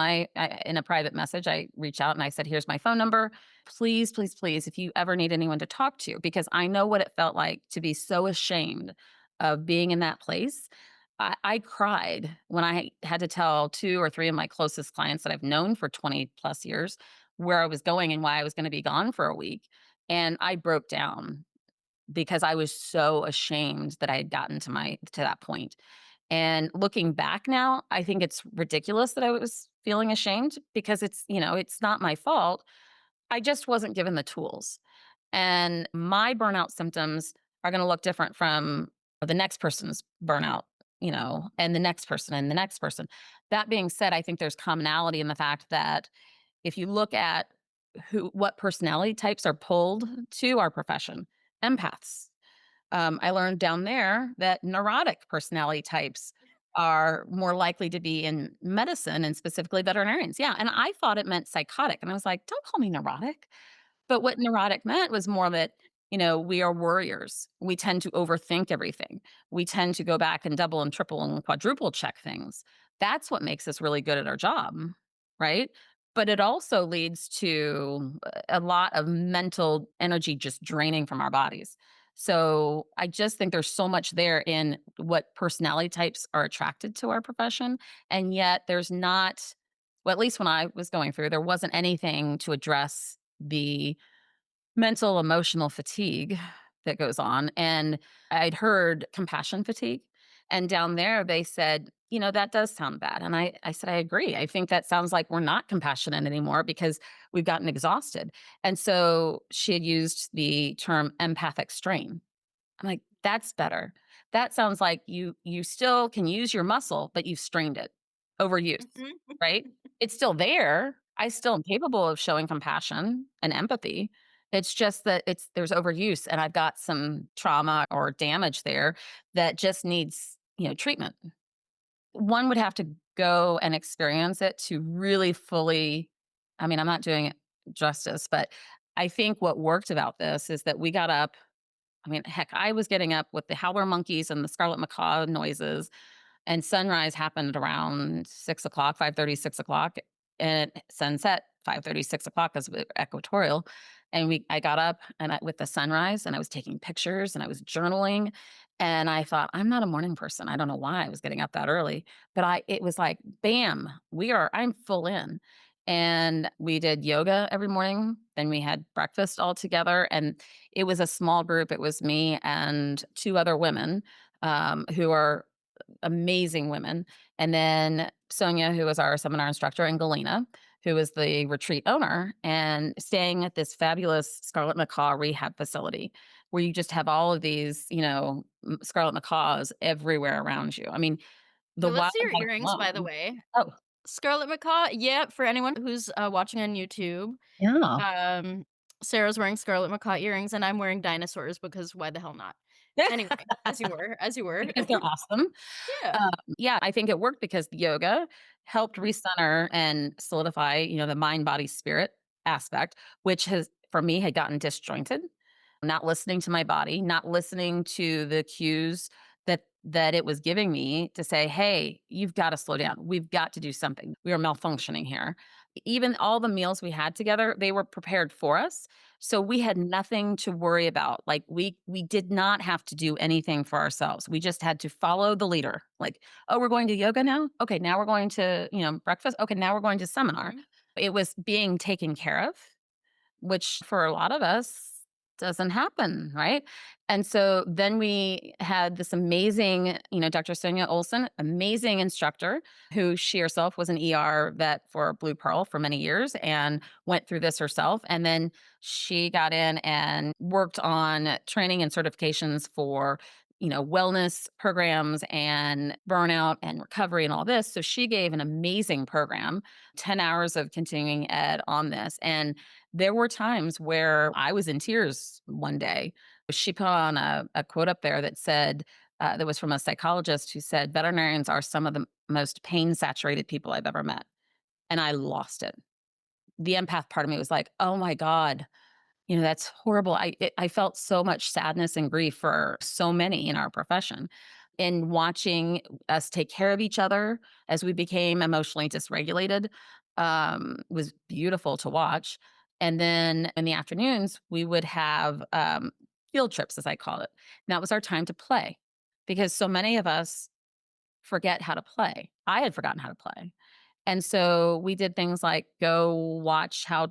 a private message, I reached out and I said, here's my phone number. Please, please, please, if you ever need anyone to talk to, because I know what it felt like to be so ashamed of being in that place. I cried when I had to tell 2 or 3 of my closest clients that I've known for 20 plus years where I was going and why I was gonna be gone for a week, and I broke down because I was so ashamed that I had gotten to that point. And looking back now, I think it's ridiculous that I was feeling ashamed because it's not my fault. I just wasn't given the tools. And my burnout symptoms are going to look different from the next person's burnout, and the next person and the next person. That being said, I think there's commonality in the fact that if you look at what personality types are pulled to our profession, empaths. I learned down there that neurotic personality types are more likely to be in medicine and specifically veterinarians. Yeah. And I thought it meant psychotic. And I was like, don't call me neurotic. But what neurotic meant was more that, we are worriers. We tend to overthink everything. We tend to go back and double and triple and quadruple check things. That's what makes us really good at our job, right? But it also leads to a lot of mental energy just draining from our bodies. So I just think there's so much there in what personality types are attracted to our profession. And yet there's not, well, at least when I was going through, there wasn't anything to address the mental emotional fatigue that goes on. And I'd heard compassion fatigue. And down there, they said, that does sound bad. And I said, I agree. I think that sounds like we're not compassionate anymore because we've gotten exhausted. And so she had used the term empathic strain. I'm like, that's better. That sounds like you still can use your muscle, but you've strained it, overuse, Mhm. right? It's still there. I still am capable of showing compassion and empathy. It's just that there's overuse and I've got some trauma or damage there that just needs, treatment. One would have to go and experience it to really fully, I mean, I'm not doing it justice, but I think what worked about this is that we got up, I mean, heck, I was getting up with the howler monkeys and the Scarlet Macaw noises, and sunrise happened around 6 o'clock, 5:30, 6 o'clock, and sunset 5:30, 6 o'clock because of equatorial. And I got up and with the sunrise, and I was taking pictures and I was journaling. And I thought, I'm not a morning person. I don't know why I was getting up that early, but it was like, bam, I'm full in. And we did yoga every morning. Then we had breakfast all together. And it was a small group. It was me and 2 other women who are amazing women. And then Sonia, who was our seminar instructor, and Galena, who is the retreat owner, and staying at this fabulous Scarlet Macaw rehab facility where you just have all of these, Scarlet Macaws everywhere around you. I mean, the Let's see your wildlife earrings, by the alone. way. Oh, Scarlet Macaw. Yeah, for anyone who's watching on YouTube, yeah. um, Sarah's wearing Scarlet Macaw earrings, and I'm wearing dinosaurs because why the hell not? Anyway, as you were. Because they're awesome. Yeah. Yeah, I think it worked because the yoga helped recenter and solidify, the mind, body, spirit aspect, which has, for me, had gotten disjointed. Not listening to my body, not listening to the cues that that it was giving me to say, hey, you've got to slow down. We've got to do something. We are malfunctioning here. Even all the meals we had together, they were prepared for us. So we had nothing to worry about. Like we did not have to do anything for ourselves. We just had to follow the leader. Like, oh, we're going to yoga now? Okay, now we're going to, breakfast. Okay, now we're going to seminar. Mhm. It was being taken care of, which for a lot of us doesn't happen, right? And so then we had this amazing, Dr. Sonia Olson, amazing instructor who she herself was an ER vet for Blue Pearl for many years and went through this herself. And then she got in and worked on training and certifications for wellness programs and burnout and recovery and all this. So she gave an amazing program, 10 hours of continuing ed on this. And there were times where I was in tears one day. She put on a quote up there that said, that was from a psychologist who said, veterinarians are some of the most pain saturated people I've ever met. And I lost it. The empath part of me was like, oh my God, that's horrible. I felt so much sadness and grief for so many in our profession. In watching us take care of each other as we became emotionally dysregulated, was beautiful to watch. And then in the afternoons, we would have field trips, as I call it. And that was our time to play because so many of us forget how to play. I had forgotten how to play. And so we did things like go watch how,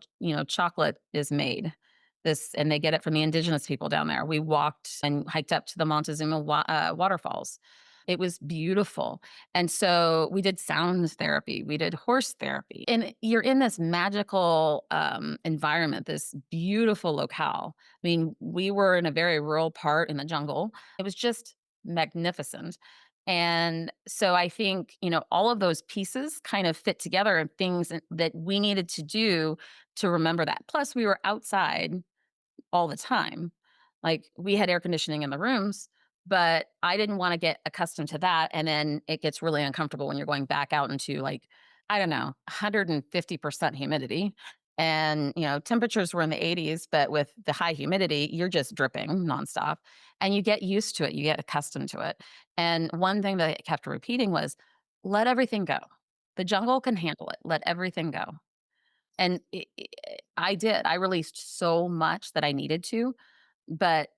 chocolate is made. And they get it from the indigenous people down there. We walked and hiked up to the Montezuma waterfalls. It was beautiful. And so we did sound therapy, we did horse therapy. And you're in this magical environment, this beautiful locale. I mean, we were in a very rural part in the jungle. It was just magnificent. And so I think, all of those pieces kind of fit together and things that we needed to do to remember that. Plus, we were outside all the time. Like we had air conditioning in the rooms, but I didn't want to get accustomed to that. And then it gets really uncomfortable when you're going back out into like, I don't know, 150% humidity. And, temperatures were in the 80s, but with the high humidity, you're just dripping nonstop. And you get used to it, you get accustomed to it. And one thing that I kept repeating was let everything go. The jungle can handle it. Let everything go. And I did. I released so much that I needed to, but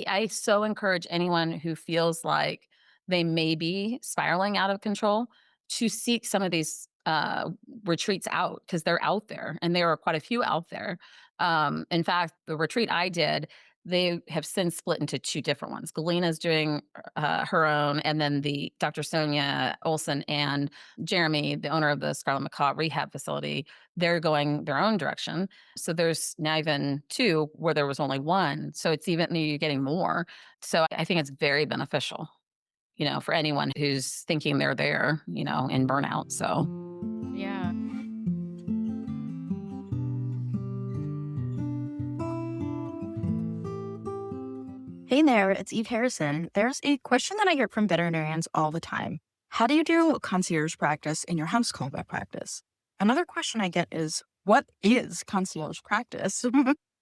I so encourage anyone who feels like they may be spiraling out of control to seek some of these retreats out because they're out there and there are quite a few out there. In fact, the retreat I did, they have since split into two different ones. Galena's doing her own, and then the Dr. Sonia Olson and Jeremy, the owner of the Scarlet Macaw Rehab Facility, they're going their own direction. So there's now even two where there was only one. So it's even you're getting more. So I think it's very beneficial, for anyone who's thinking they're there, in burnout. So Yeah. Hey there, it's Eve Harrison. There's a question that I get from veterinarians all the time. How do you do concierge practice in your house call vet practice? Another question I get is, what is concierge practice?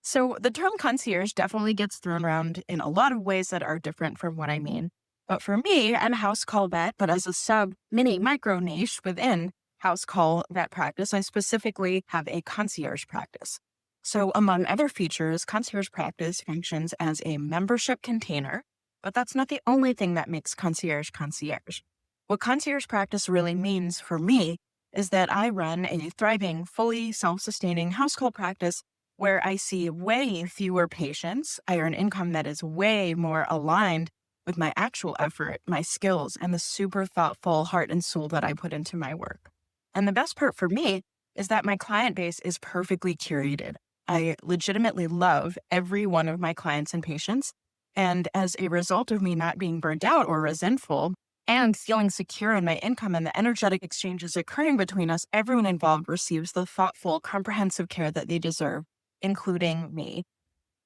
So the term concierge definitely gets thrown around in a lot of ways that are different from what I mean. But for me, I'm a house call vet, but as a sub mini micro niche within house call vet practice, I specifically have a concierge practice. So among other features, concierge practice functions as a membership container, but that's not the only thing that makes concierge concierge. What concierge practice really means for me is that I run a thriving, fully self-sustaining house call practice where I see way fewer patients. I earn income that is way more aligned with my actual effort, my skills, and the super thoughtful heart and soul that I put into my work. And the best part for me is that my client base is perfectly curated. I legitimately love every one of my clients and patients. And as a result of me not being burnt out or resentful and feeling secure in my income and the energetic exchanges occurring between us, everyone involved receives the thoughtful, comprehensive care that they deserve, including me.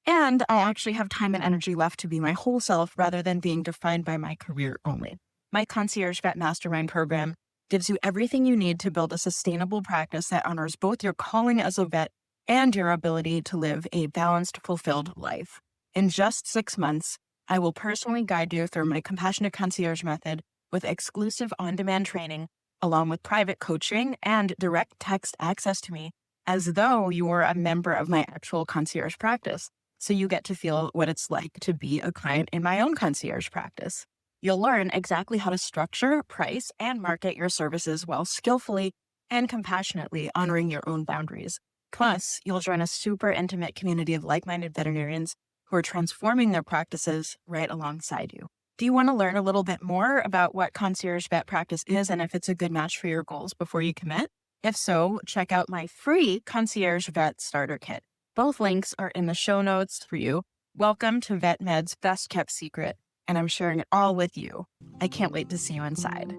And I actually have time and energy left to be my whole self rather than being defined by my career only. My Concierge Vet Mastermind program gives you everything you need to build a sustainable practice that honors both your calling as a vet and your ability to live a balanced, fulfilled life. In just 6 months, I will personally guide you through my compassionate concierge method with exclusive on-demand training, along with private coaching and direct text access to me as though you were a member of my actual concierge practice. So you get to feel what it's like to be a client in my own concierge practice. You'll learn exactly how to structure, price, and market your services while skillfully and compassionately honoring your own boundaries. Plus, you'll join a super intimate community of like-minded veterinarians who are transforming their practices right alongside you. Do you want to learn a little bit more about what concierge vet practice is and if it's a good match for your goals before you commit? If so, check out my free concierge vet starter kit. Both links are in the show notes for you. Welcome to VetMed's best kept secret, and I'm sharing it all with you. I can't wait to see you inside.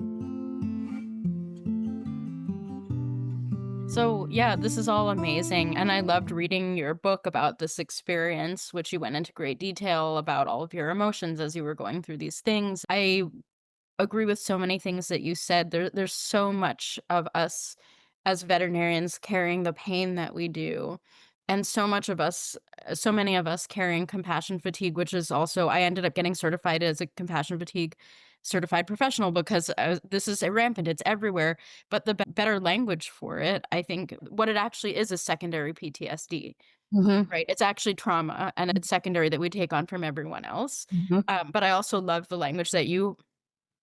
So, yeah, this is all amazing. And I loved reading your book about this experience, which you went into great detail about all of your emotions as you were going through these things. I agree with so many things that you said. There's so much of us as veterinarians carrying the pain that we do. And so much of us, so many of us carrying compassion fatigue, which is also, I ended up getting certified as a compassion fatigue certified professional because this is rampant, it's everywhere. But the better language for it, I think what it actually is secondary PTSD. Mhm. Right, it's actually trauma, and it's secondary that we take on from everyone else. Mhm. But I also love the language that you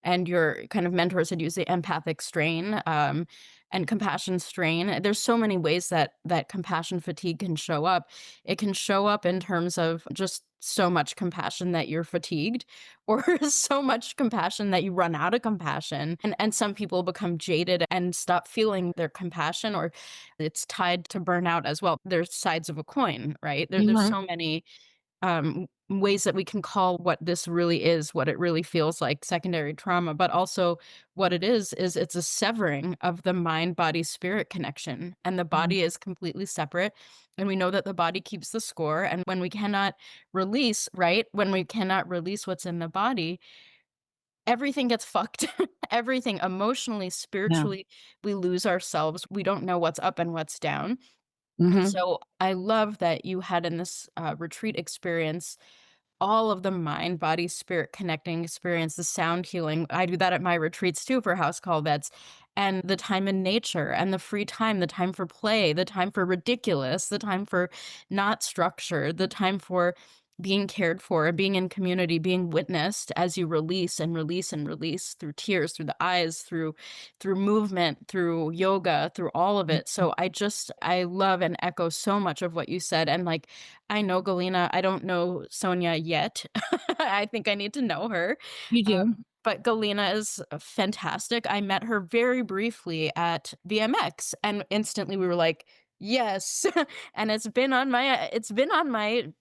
and your kind of mentors had used, the empathic strain, and compassion strain. There's so many ways that compassion fatigue can show up. It can show up in terms of just so much compassion that you're fatigued, or so much compassion that you run out of compassion. And some people become jaded and stop feeling their compassion, or it's tied to burnout as well. There's sides of a coin, right? There's Mhm. so many ways that we can call what this really is, what it really feels like, secondary trauma, but also what it is it's a severing of the mind body spirit connection. And the Mhm. body is completely separate. And we know that the body keeps the score. And when we cannot release, right? When we cannot release what's in the body, everything gets fucked. Everything emotionally, Yeah. spiritually, we lose ourselves. We don't know what's up and what's down. And Mhm. so I love that you had in this retreat experience all of the mind, body, spirit connecting experience, the sound healing. I do that at my retreats too for house call vets. And the time in nature and the free time, the time for play, the time for ridiculous, the time for not structured, the time for being cared for and being in community, being witnessed as you release and release and release through tears, through the eyes, through movement, through yoga, through all of it. So I love and echo so much of what you said. And like I know Galena. I don't know Sonia yet. I think I need to know her. You do. But Galena is fantastic. I met her very briefly at BMX, and instantly we were like, "Yes!" And it's been on my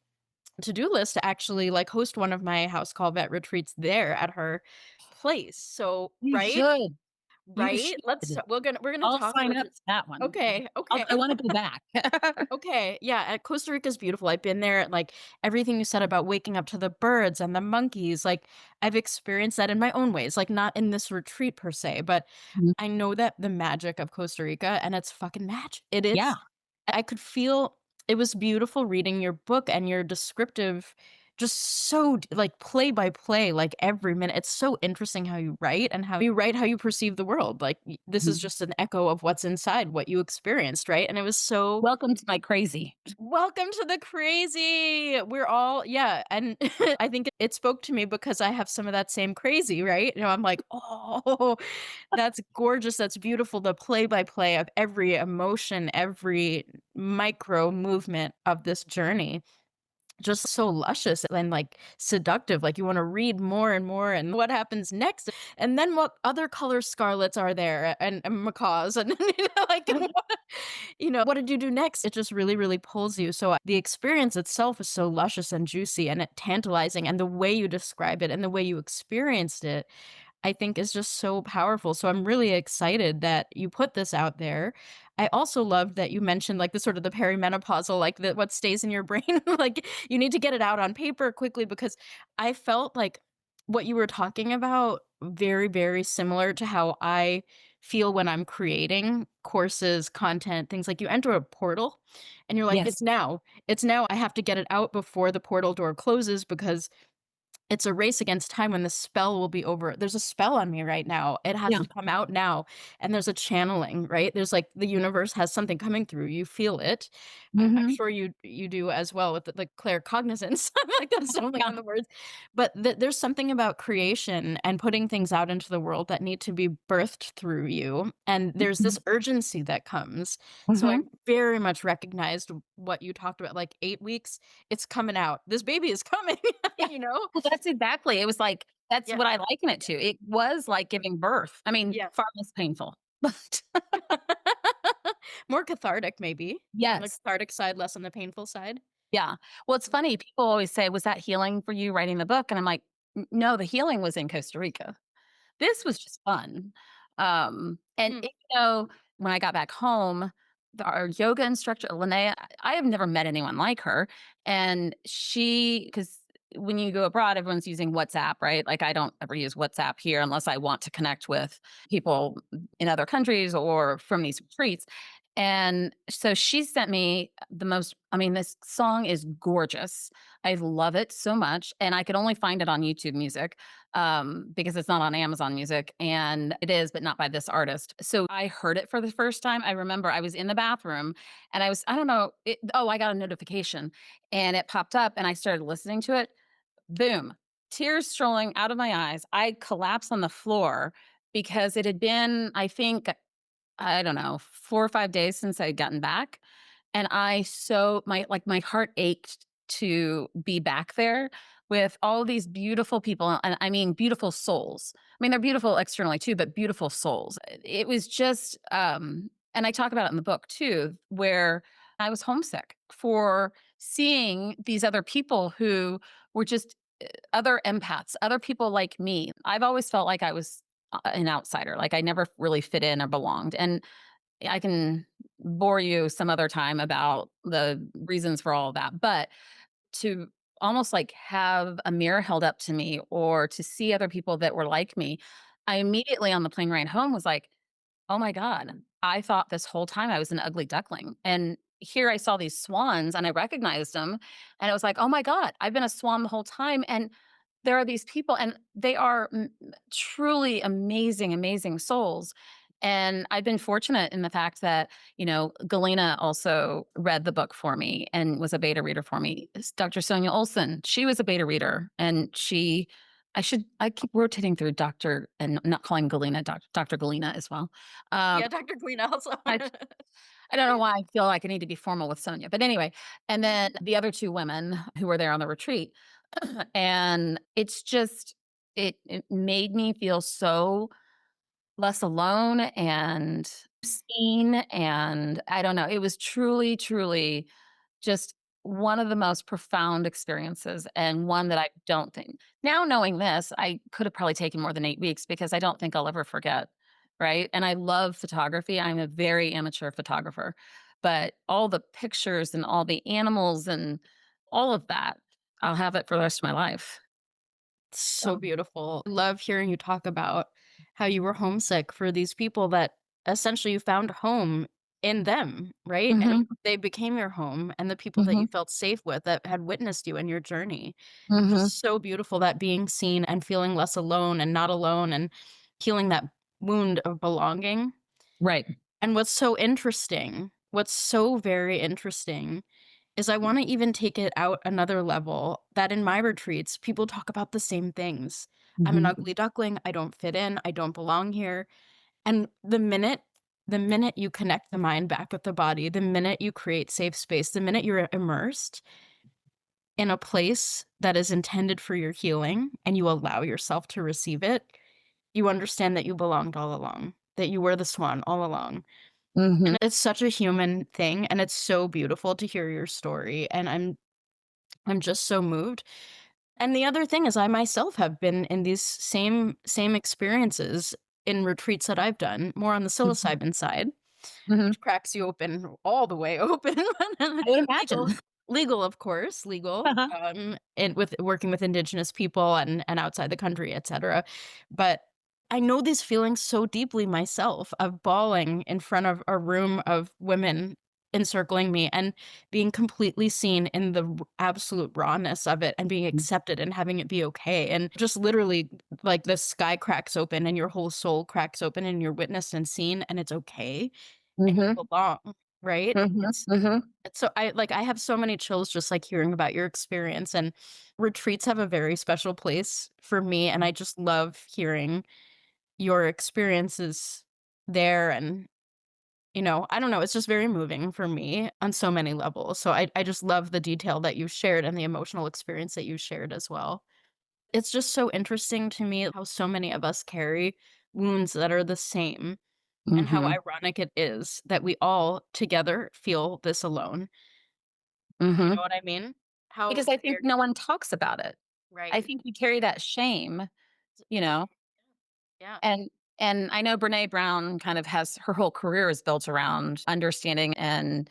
to-do list to actually like host one of my house call vet retreats there at her place. So You right, should. You right. should. We're gonna I'll talk sign about up it. for that one. Okay, okay. I wanna go back. Okay, yeah, Costa Rica is beautiful. I've been there, like, everything you said about waking up to the birds and the monkeys, like, I've experienced that in my own ways, like, not in this retreat per se, but Mhm. I know that the magic of Costa Rica, and it's fucking magic. It Yeah. is. I could feel it was beautiful reading your book and your descriptive just so like play by play, like every minute. It's so interesting how you write and how you write how you perceive the world. Like this is Mhm. just an echo of what's inside, what you experienced, right? And it was so Welcome to my crazy. welcome to the crazy. We're all, yeah. And I think it spoke to me because I have some of that same crazy, right? You know, I'm like, oh, that's gorgeous. That's beautiful. The play by play of every emotion, every micro movement of this journey. Just so luscious and like seductive. Like you want to read more and more and what happens next. And then what other color scarlets are there and macaws and like what did you do next? It just really, really pulls you. So the experience itself is so luscious and juicy and tantalizing. And the way you describe it and the way you experienced it, I think is just so powerful. So I'm really excited that you put this out there. I also love that you mentioned like the sort of the perimenopausal, like the what stays in your brain. Like you need to get it out on paper quickly because I felt like what you were talking about very, very similar to how I feel when I'm creating courses, content, things like you enter a portal and you're like, Yes. it's now. It's now. I have to get it out before the portal door closes because it's a race against time when the spell will be over. There's a spell on me right now. It has Yeah. to come out now. And there's a channeling, right? There's like the universe has something coming through. You feel it. I'm Mhm. sure you do as well with the claircognizance. I'm like that's stumbling Yeah. on the words. But there's something about creation and putting things out into the world that need to be birthed through you. And there's this Mhm. urgency that comes. So I Mhm. very much recognized what you talked about, like 8 weeks, it's coming out. This baby is coming, Yeah. you know? Well, that's exactly it was like that's Yeah. what I liken it to. It was like giving birth. I mean, Yeah. far less painful, but More cathartic, maybe. On the yes. cathartic side, less on the painful side. Yeah. Well, it's funny, people always say, "Was that healing for you writing the book?" And I'm like, No, the healing was in Costa Rica. This was just fun." And, Hmm. when I got back home, our yoga instructor, Linnea, I have never met anyone like her, and because when you go abroad, everyone's using WhatsApp, right? Like, I don't ever use WhatsApp here unless I want to connect with people in other countries or from these retreats, and so she sent me this song is gorgeous. I love it so much, and I could only find it on YouTube Music, because it's not on Amazon Music, and it is, but not by this artist. So I heard it for the first time. I remember I was in the bathroom and I don't know, I got a notification and it popped up and I started listening to it. Boom, tears strolling out of my eyes. I collapsed on the floor because it had been, I think, I don't know, 4 or 5 days since I'd gotten back, and my heart ached to be back there with all these beautiful people, and I mean beautiful souls. I mean, they're beautiful externally too, but beautiful souls. It was just, and I talk about it in the book too, where I was homesick for seeing these other people who were just, other empaths, other people like me. I've always felt like I was, an outsider, like I never really fit in or belonged, and I can bore you some other time about the reasons for all of that, but to almost like have a mirror held up to me or to see other people that were like me, I immediately on the plane ride home was like, "Oh my god, I thought this whole time I was an ugly duckling." And here I saw these swans and I recognized them and I was like, "Oh my god, I've been a swan the whole time." And there are these people and they are truly amazing, amazing souls. And I've been fortunate in the fact that, Galena also read the book for me and was a beta reader for me. Dr. Sonia Olson, she was a beta reader and I keep rotating through Dr. and not calling Galena Dr. Galena as well. Um, Yeah, Dr. Queen also. I, I don't know why I feel like I need to be formal with Sonia, but anyway, and then the other two women who were there on the retreat, and it made me feel so less alone and seen, and I don't know, it was truly, truly just one of the most profound experiences and one that I don't think now knowing this, I could have probably taken more than 8 weeks because I don't think I'll ever forget, right? And I love photography. I'm a very amateur photographer, but all the pictures and all the animals and all of that, I'll have it for the rest of my life. So So beautiful. I love hearing you talk about how you were homesick for these people that essentially you found home in them, right? And Mhm, they became your home and the people that you mhm, felt safe with that had witnessed you in your journey. mhm. Just so beautiful that being seen and feeling less alone and not alone and healing that wound of belonging. Right. And what's so very interesting is I wanna even take it out another level, that in my retreats, people talk about the same things. "I'm an Mhm, ugly duckling, I don't fit in, I don't belong here." And the minute you connect the mind back with the body, the minute you create safe space, the minute you're immersed in a place that is intended for your healing and you allow yourself to receive it, you understand that you belonged all along, that you were the swan all along. mhm. And it's such a human thing, and it's so beautiful to hear your story, and I'm just so moved. And the other thing is I myself have been in these same experiences in retreats that I've done, more on the Mhm, psilocybin side, mhm. which cracks you open all the way open. I would imagine. Legal legal, of course, legal, Uh-huh. and with working with indigenous people and outside the country, etcetera. But I know these feelings so deeply myself of bawling in front of a room of women encircling me and being completely seen in the absolute rawness of it and being accepted and having it be okay. And just literally like the sky cracks open and your whole soul cracks open and you're witnessed and seen and it's okay and you Mhm, belong, right? mhm, mhm, It's so I have so many chills just like hearing about your experience, and retreats have a very special place for me, and I just love hearing your experiences there. And I don't know, it's just very moving for me on so many levels. So I just love the detail that you shared and the emotional experience that you shared as well. It's just so interesting to me how so many of us carry wounds that are the same, and how mhm, ironic it is that we all together feel this alone. You know mhm. what I mean? How Because I think weird. no one talks about it. I Right. think we carry that shame, you know, Yeah. and I know Brené Brown kind of has her whole career is built around understanding and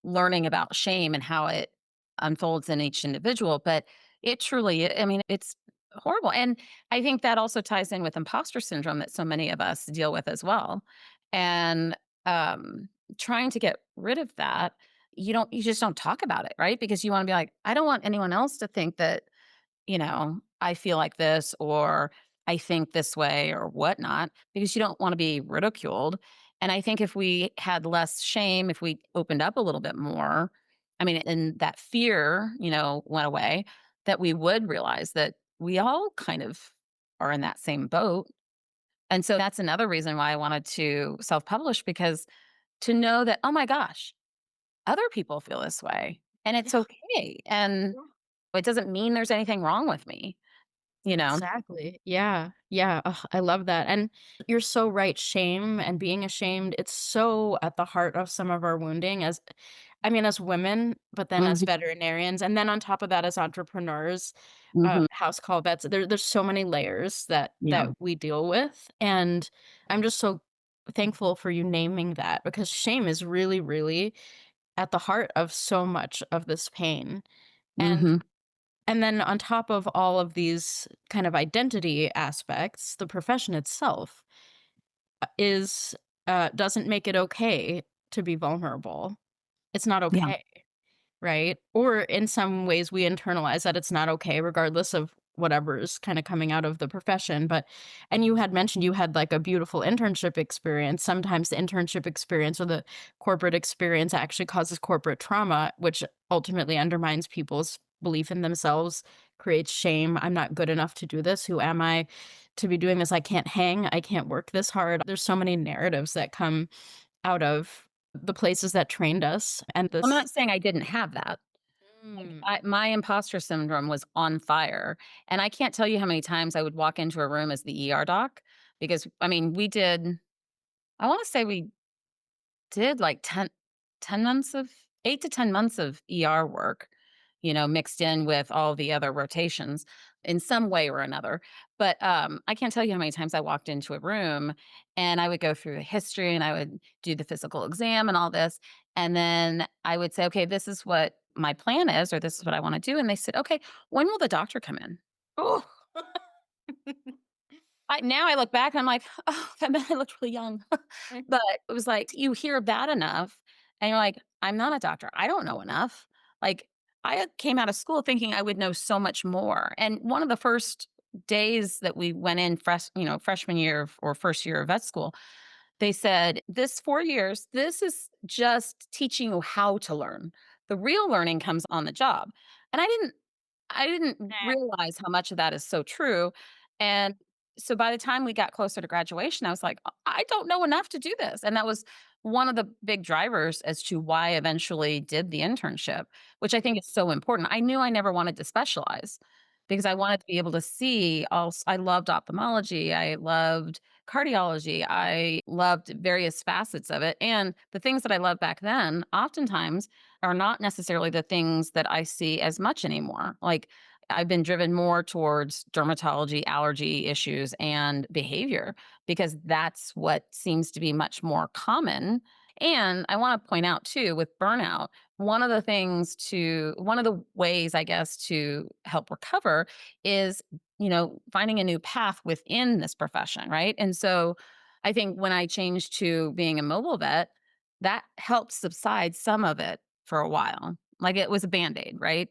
learning about shame and how it unfolds in each individual, but it truly, I mean, it's horrible. And I think that also ties in with imposter syndrome that so many of us deal with as well. And um, trying to get rid of that, you just don't talk about it, right? Because you want to be like, I don't want anyone else to think that I feel like this or I think this way or whatnot, because you don't want to be ridiculed. And I think if we had less shame, if we opened up a little bit more, I mean, and that fear, went away, that we would realize that we all kind of are in that same boat. And so that's another reason why I wanted to self publish, because to know that, oh my gosh, other people feel this way and it's Yeah. okay. And Yeah. it doesn't mean there's anything wrong with me, you know? Exactly. Yeah. Yeah. Ugh, I love that. And you're so right. Shame and being ashamed, it's so at the heart of some of our wounding as women, but then as Mhm, veterinarians. And then on top of that, as entrepreneurs, mhm, house call vets, there's so many layers that yeah, we deal with. And I'm just so thankful for you naming that, because shame is really, really at the heart of so much of this pain. And mhm, and then on top of all of these kind of identity aspects, the profession itself is doesn't make it okay to be vulnerable. It's not yeah. okay, right? Or in some ways we internalize that it's not okay regardless of whatever is kind of coming out of the profession. But and you had mentioned you had like a beautiful internship experience. Sometimes the internship experience or the corporate experience actually causes corporate trauma, which ultimately undermines people's belief in themselves, creates shame. I'm not good enough to do this. Who am I to be doing this? I can't hang. I can't work this hard. There's so many narratives that come out of the places that trained us, and I'm this. not saying I didn't have that. Like, Mm. my imposter syndrome was on fire, and I can't tell you how many times I would walk into a room as the ER doc, because, I mean, I wanna say we did like 10 months of 8 to 10 months of ER work, mixed in with all the other rotations in some way or another. But I can't tell you how many times I walked into a room and I would go through the history and I would do the physical exam and all this. And then I would say, okay, this is what my plan is, or this is what I want to do. And they said, okay, when will the doctor come in? Oh. Now I look back and I'm like, "Oh, that meant I looked really young." But it was like, you hear that enough and you're like, "I'm not a doctor. I don't know enough." Like, I came out of school thinking I would know so much more. And one of the first days that we went in freshman year or first year of vet school, they said, "This 4 years, this is just teaching you how to learn. The real learning comes on the job." And I didn't realize how much of that is so true, and so by the time we got closer to graduation, I was like, I don't know enough to do this," and that was one of the big drivers as to why I eventually did the internship, which I think is so important. I knew I never wanted to specialize because I wanted to be able to see I loved ophthalmology, I loved cardiology, I loved various facets of it, and the things that I loved back then oftentimes are not necessarily the things that I see as much anymore. Like, I've been driven more towards dermatology, allergy issues, and behavior because that's what seems to be much more common. And I want to point out too with burnout, one of the ways, I guess, to help recover is, finding a new path within this profession, right? And so I think when I changed to being a mobile vet, that helped subside some of it for a while. Like it was a band-aid, right?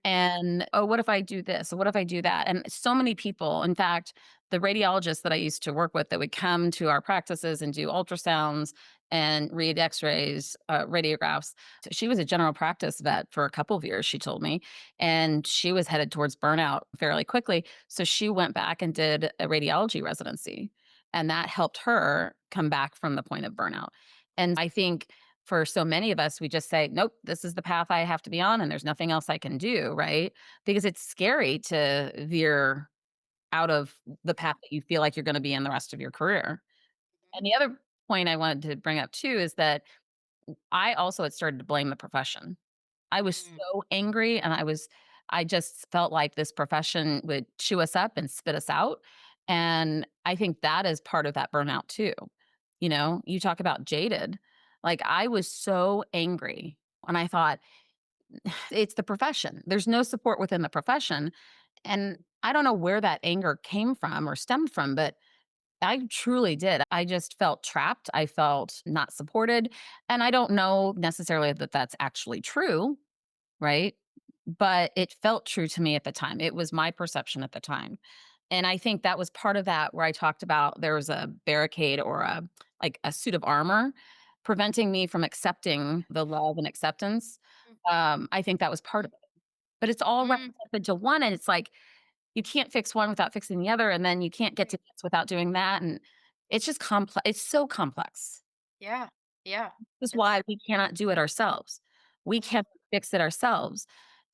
And, "Oh, what if I do this? Or what if I do that?" And so many people, in fact, the radiologists that I used to work with that would come to our practices and do ultrasounds and read X-rays, radiographs. She was a general practice vet for a couple of years, she told me, and she was headed towards burnout fairly quickly. So she went back and did a radiology residency, and that helped her come back from the point of burnout. And I think for so many of us, we just say, nope, this is the path I have to be on, and there's nothing else I can do, right? Because it's scary to veer out of the path that you feel like you're going to be in the rest of your career. And the other point I wanted to bring up too is that I also had started to blame the profession. I was Mm, so angry and I just felt like this profession would chew us up and spit us out. And I think that is part of that burnout too. You know, you talk about jaded. Like I was so angry and I thought, it's the profession. There's no support within the profession. And I don't know where that anger came from or stemmed from, but I truly did. I just felt trapped. I felt not supported. And I don't know necessarily that that's actually true, right? But it felt true to me at the time. It was my perception at the time. And I think that was part of that where I talked about there was a barricade or a suit of armor preventing me from accepting the love and acceptance. I think that was part of it. But it's all wrapped mm, up into one, and it's like you can't fix one without fixing the other, and then you can't get mm. to this without doing that, and it's just complex. It's so complex. Yeah, yeah. This is It's why we cannot do it ourselves. We mm, can't fix it ourselves.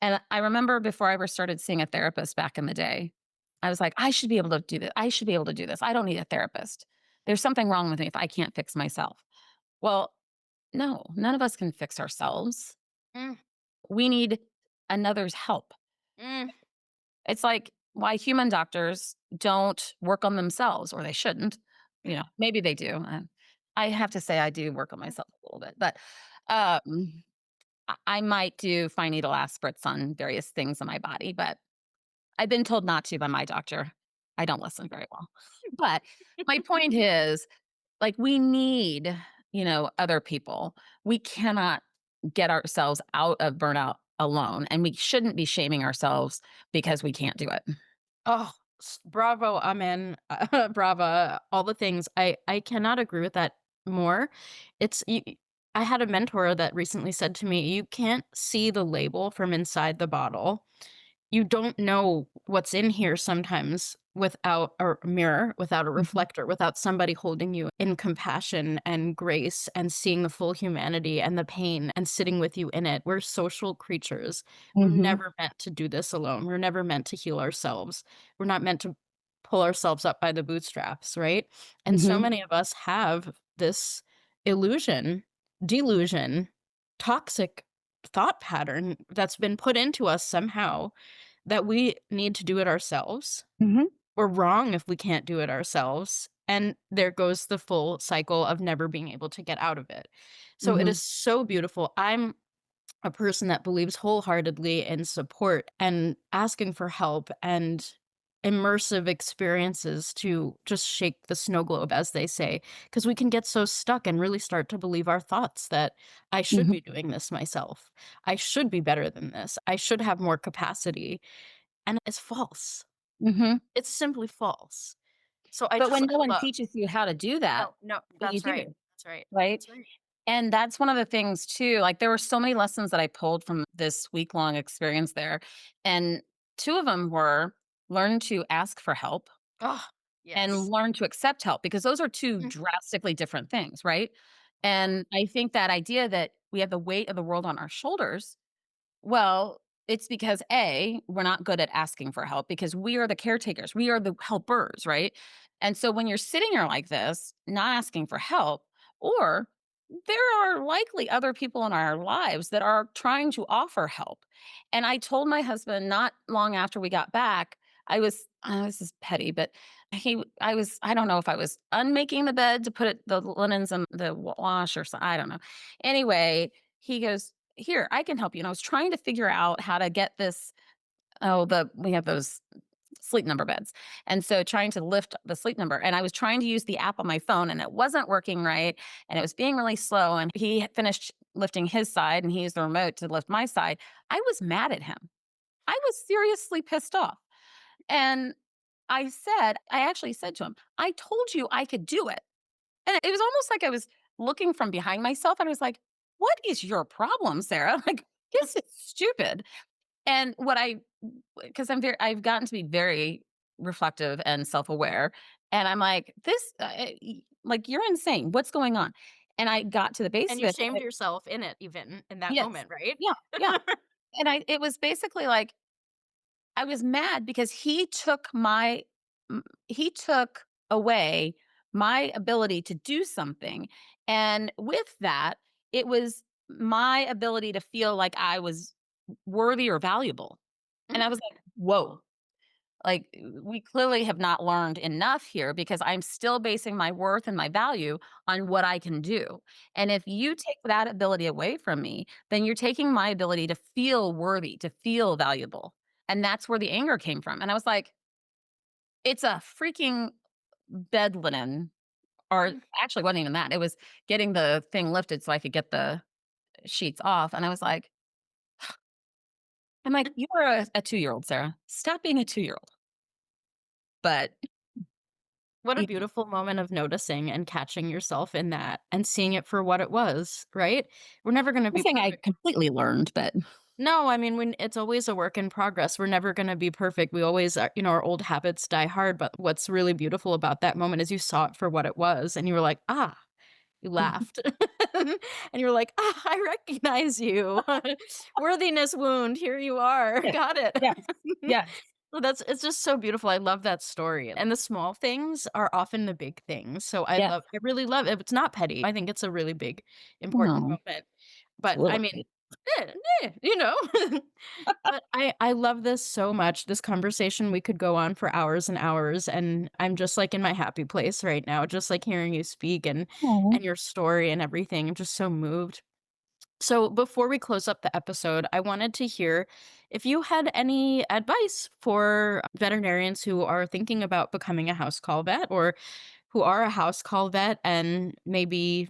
And I remember before I ever started seeing a therapist back in the day, I was like, "I should be able to do this. I should be able to do this. I don't need a therapist. There's something wrong with me if I can't fix myself." Well, no, none of us can fix ourselves. mm, We need another's help. mm. It's like why human doctors don't work on themselves, or they shouldn't. You know, maybe they do. I have to say I do work on myself a little bit, but um, I might do fine needle aspirates on various things in my body, but I've been told not to by my doctor. I don't listen very well. But my point is, like, we need, other people. We cannot get ourselves out of burnout alone, and we shouldn't be shaming ourselves because we can't do it. Oh, bravo, amen, brava, all the things. I cannot agree with that more. I had a mentor that recently said to me, "You can't see the label from inside the bottle." You don't know what's in here sometimes without a mirror, without a Mhm, reflector, without somebody holding you in compassion and grace and seeing the full humanity and the pain and sitting with you in it. We're social creatures. We're mhm, never meant to do this alone. We're never meant to heal ourselves. We're not meant to pull ourselves up by the bootstraps, right? And so mhm, many of us have this illusion, delusion, toxic thought pattern that's been put into us somehow that we need to do it ourselves. mhm, We're wrong if we can't do it ourselves. And there goes the full cycle of never being able to get out of it. So it mhm, is so beautiful. I'm a person that believes wholeheartedly in support and asking for help and immersive experiences to just shake the snow globe, as they say, because we can get so stuck and really start to believe our thoughts that I should mhm, be doing this myself. I should be better than this. I should have more capacity. And it's false. mhm. It's simply false. So I But just when no I one love teaches you how to do that, no, no, but you that's right. do, That's right. right? That's right. And that's one of the things too, like, there were so many lessons that I pulled from this week-long experience there, and 2 of them were learn to ask for help Oh, and yes. learn to accept help because those are 2 Mm, drastically different things, right? And I think that idea that we have the weight of the world on our shoulders, well, it's because A, we're not good at asking for help because we are the caretakers, we are the helpers, right? And so when you're sitting here like this, not asking for help, or there are likely other people in our lives that are trying to offer help. And I told my husband not long after we got back, this is petty, but I don't know if I was unmaking the bed to put the linens in the wash or something. I don't know. Anyway, he goes, "Here, I can help you." And I was trying to figure out how to get this. Oh, we have those sleep number beds. And so trying to lift the sleep number, and I was trying to use the app on my phone and it wasn't working right. And it was being really slow. And he had finished lifting his side and he used the remote to lift my side. I was mad at him. I was seriously pissed off. And I actually said to him, I told you I could do it. And it was almost like I was looking from behind myself and I was like, what is your problem, Sarah? Like, this is stupid. And because I've gotten to be very reflective and self aware. And I'm like, like, you're insane. What's going on? And I got to the base And of you it. shamed yourself in it even in that Yes. moment, right? Yeah. Yeah. And it was basically like, I was mad because he took away my ability to do something. And with that, it was my ability to feel like I was worthy or valuable. And I Mhm. was like, whoa, like we clearly have not learned enough here because I'm still basing my worth and my value on what I can do. And if you take that ability away from me, then you're taking my ability to feel worthy, to feel valuable. And that's where the anger came from. And I was like, it's a freaking bed linen, or actually, it wasn't even that. It was getting the thing lifted so I could get the sheets off. And I'm like, you are a 2-year-old, Sarah. Stop being a 2-year-old. But What a you beautiful moment of noticing and catching yourself in that and seeing it for what it was, right? We're never going to I'm be saying I perfect. completely learned, but No, I mean, when it's always a work in progress. We're never going to be perfect. We always are, our old habits die hard. But what's really beautiful about that moment is you saw it for what it was and you were like, ah, you laughed. And you were like, ah, I recognize you. Worthiness wound. Here you are. yes, Got it. yes, yes. Well, it's just so beautiful. I love that story. And the small things are often the big things. So Yes. I really love it. It's not petty. I think it's a really big, important No, moment. it's a But I little mean, bit. eh, you know. But I love this so much. This conversation, we could go on for hours and hours. And I'm just like in my happy place right now, just like hearing you speak Aw. and your story and everything. I'm just so moved. So, before we close up the episode, I wanted to hear if you had any advice for veterinarians who are thinking about becoming a house call vet or who are a house call vet and maybe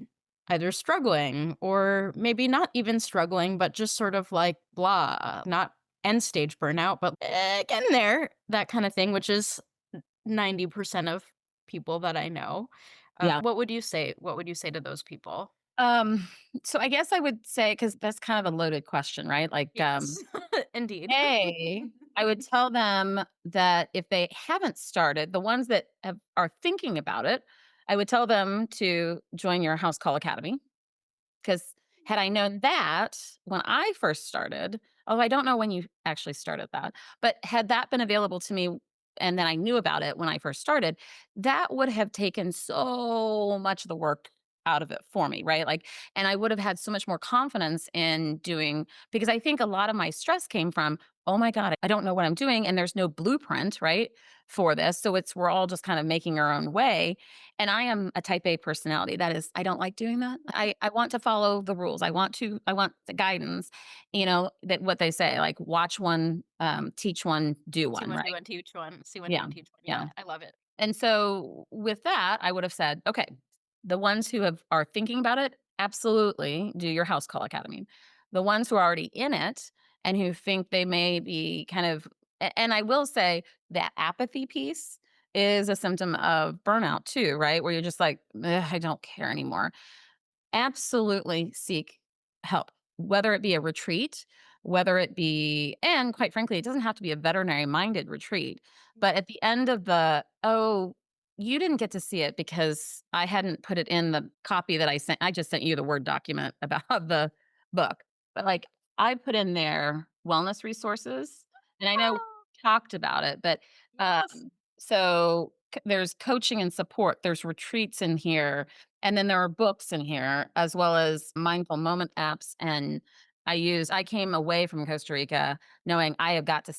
either struggling or maybe not even struggling, but just sort of like blah, not end stage burnout, but getting there, that kind of thing, which is 90% of people that I know. Yeah. What would you say? What would you say to those people? Um, so I guess I would say, because that's kind of a loaded question, right? Like, Yes, indeed. I would tell them that if they haven't started, the ones that are thinking about it, I would tell them to join your house call academy. Because had I known that when I first started, although I don't know when you actually started that, but had that been available to me and then I knew about it when I first started, that would have taken so much of the work out of it for me, right? Like, and I would have had so much more confidence in doing, because I think a lot of my stress came from, oh my God, I don't know what I'm doing. And there's no blueprint, right, for this. So we're all just kind of making our own way. And I am a type A personality. That is, I don't like doing that. I want to follow the rules. I want the guidance, that what they say, like watch one, teach one, do See one, one, do right? one, teach one. See one, do Yeah. one, teach one. Yeah. Yeah, I love it. And so with that, I would have said, okay, the ones who are thinking about it, absolutely do your house call academy. The ones who are already in it and who think they may be kind of, and I will say that apathy piece is a symptom of burnout too, right? Where you're just like, "Ugh, I don't care anymore." Absolutely seek help, whether it be a retreat, whether it be, and quite frankly, it doesn't have to be a veterinary minded retreat. But at the end of oh, you didn't get to see it because I hadn't put it in the copy that I sent. I just sent you the Word document about the book. But like, I put in there wellness resources. And I know we Oh, talked about it, but yes. there's coaching and support, there's retreats in here, and then there are books in here as well as mindful moment apps. And I came away from Costa Rica knowing I have got to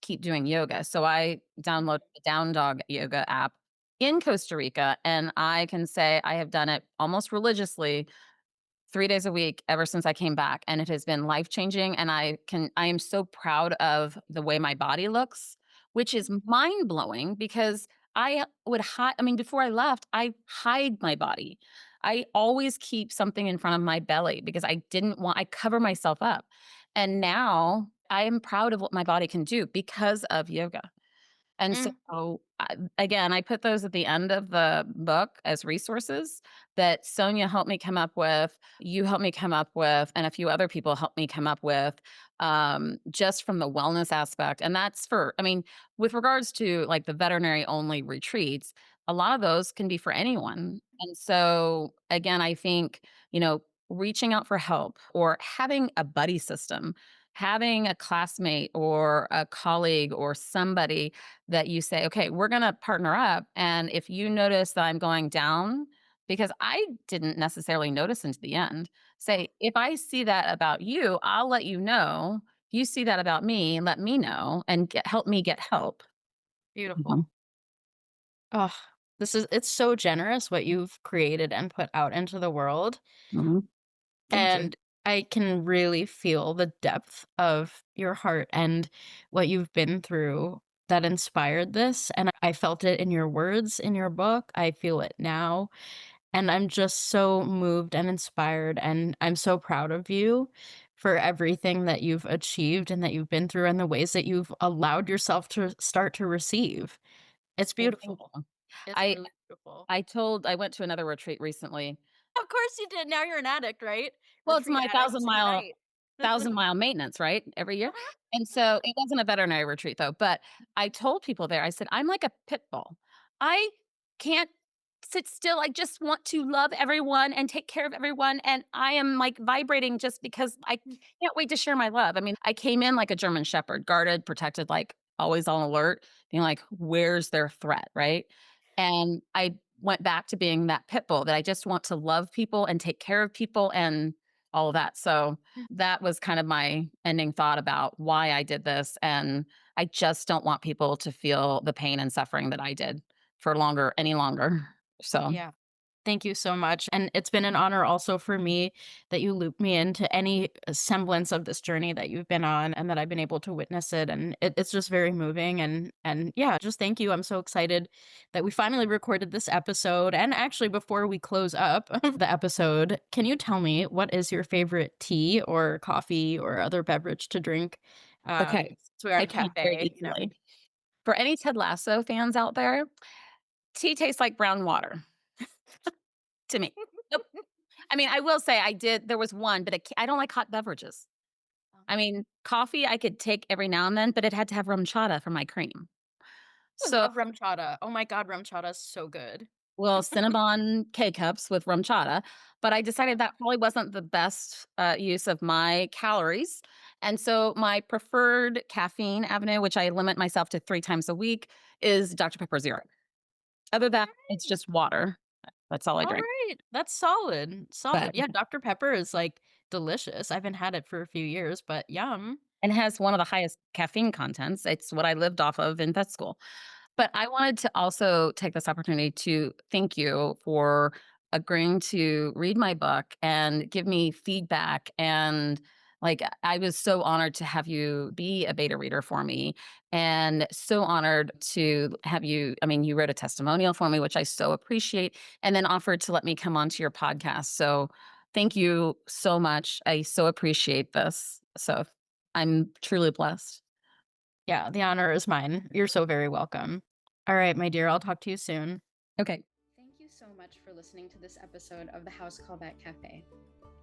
keep doing yoga. So I downloaded the Down Dog yoga app in Costa Rica. And I can say I have done it almost religiously 3 days a week ever since I came back. And it has been life changing. And I am so proud of the way my body looks which is mind blowing because I would hide. I mean, before I left, I hide my body. I always keep something in front of my belly because I cover myself up. And now I am proud of what my body can do because of yoga. And Mm, so, again, I put those at the end of the book as resources that Sonia helped me come up with, you helped me come up with, and a few other people helped me come up with, just from the wellness aspect. And that's I mean, with regards to like the veterinary only retreats, a lot of those can be for anyone. And so, again, I think, reaching out for help or having a buddy system, having a classmate or a colleague or somebody that you say, okay, we're going to partner up. And if you notice that I'm going down, because I didn't necessarily notice into the end, say, if I see that about you, I'll let you know. If you see that about me, let me know and help me get help. beautiful. Mhm. Oh, it's so generous what you've created and put out into the world. Mhm. Thank you. And I can really feel the depth of your heart and what you've been through that inspired this. And I felt it in your words in your book. I feel it now. And I'm just so moved and inspired. And I'm so proud of you for everything that you've achieved and that you've been through and the ways that you've allowed yourself to start to receive. It's Well, thank beautiful. you. It's I really beautiful. I went to another retreat recently. Of course you did. Now you're an addict, right? Well, it's Retreat my addicts unite. 1,000-mile maintenance, right, every year? And so it wasn't a veterinary retreat though, but I told people there, I said, "I'm like a pit bull. I can't sit still. I just want to love everyone and take care of everyone, and I am, like, vibrating just because I can't wait to share my love." I mean, I came in like a German shepherd, guarded, protected, like, always on alert, being like, "Where's their threat?" Right? And I went back to being that pit bull that I just want to love people and take care of people and all of that. So that was kind of my ending thought about why I did this. And I just don't want people to feel the pain and suffering that I did for any longer. So Yeah. Thank you so much. And it's been an honor also for me that you loop me into any semblance of this journey that you've been on and that I've been able to witness it. And it's just very moving. And yeah, just thank you. I'm so excited that we finally recorded this episode. And actually, before we close up the episode, can you tell me what is your favorite tea or coffee or other beverage to drink? okay. So we're at I a can very cafe, you know. easily. For any Ted Lasso fans out there, tea tastes like brown water to me. Nope. I mean, I will say there was one, but I don't like hot beverages. I mean, coffee I could take every now and then, but it had to have rum chata for my cream. I So, love rum chata. Oh my God, rum chata is so good. well, Cinnabon K-Cups with rum chata, but I decided that probably wasn't the best, use of my calories, and so my preferred caffeine avenue, which I limit myself to 3 times a week, is Dr. Pepper Zero. Other than that, it's just water. That's all I All drink, right, that's solid, solid. but Yeah, Dr. Pepper is, like, delicious. I haven't had it for a few years, but yum. and has one of the highest caffeine contents. It's what I lived off of in vet school. But I wanted to also take this opportunity to thank you for agreeing to read my book and give me feedback. And like, I was so honored to have you be a beta reader for me, and so honored to have you. I mean, you wrote a testimonial for me, which I so appreciate, and then offered to let me come onto your podcast. So thank you so much. I so appreciate this. So I'm truly blessed. Yeah, the honor is mine. You're so very welcome. All right, my dear, I'll talk to you soon. Okay. Thank you so much for listening to this episode of the House Call Vet Cafe.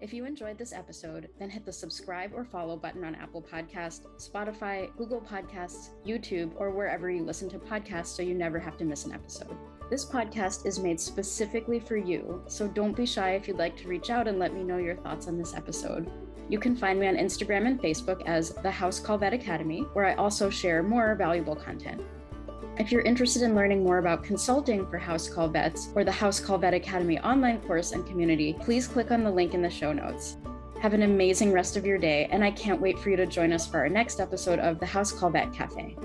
If you enjoyed this episode, then hit the subscribe or follow button on Apple Podcasts, Spotify, Google Podcasts, YouTube, or wherever you listen to podcasts so you never have to miss an episode. This podcast is made specifically for you, so don't be shy if you'd like to reach out and let me know your thoughts on this episode. You can find me on Instagram and Facebook as the House Call Vet Academy, where I also share more valuable content. If you're interested in learning more about consulting for House Call Vets or the House Call Vet Academy online course and community, please click on the link in the show notes. Have an amazing rest of your day, and I can't wait for you to join us for our next episode of the House Call Vet Cafe.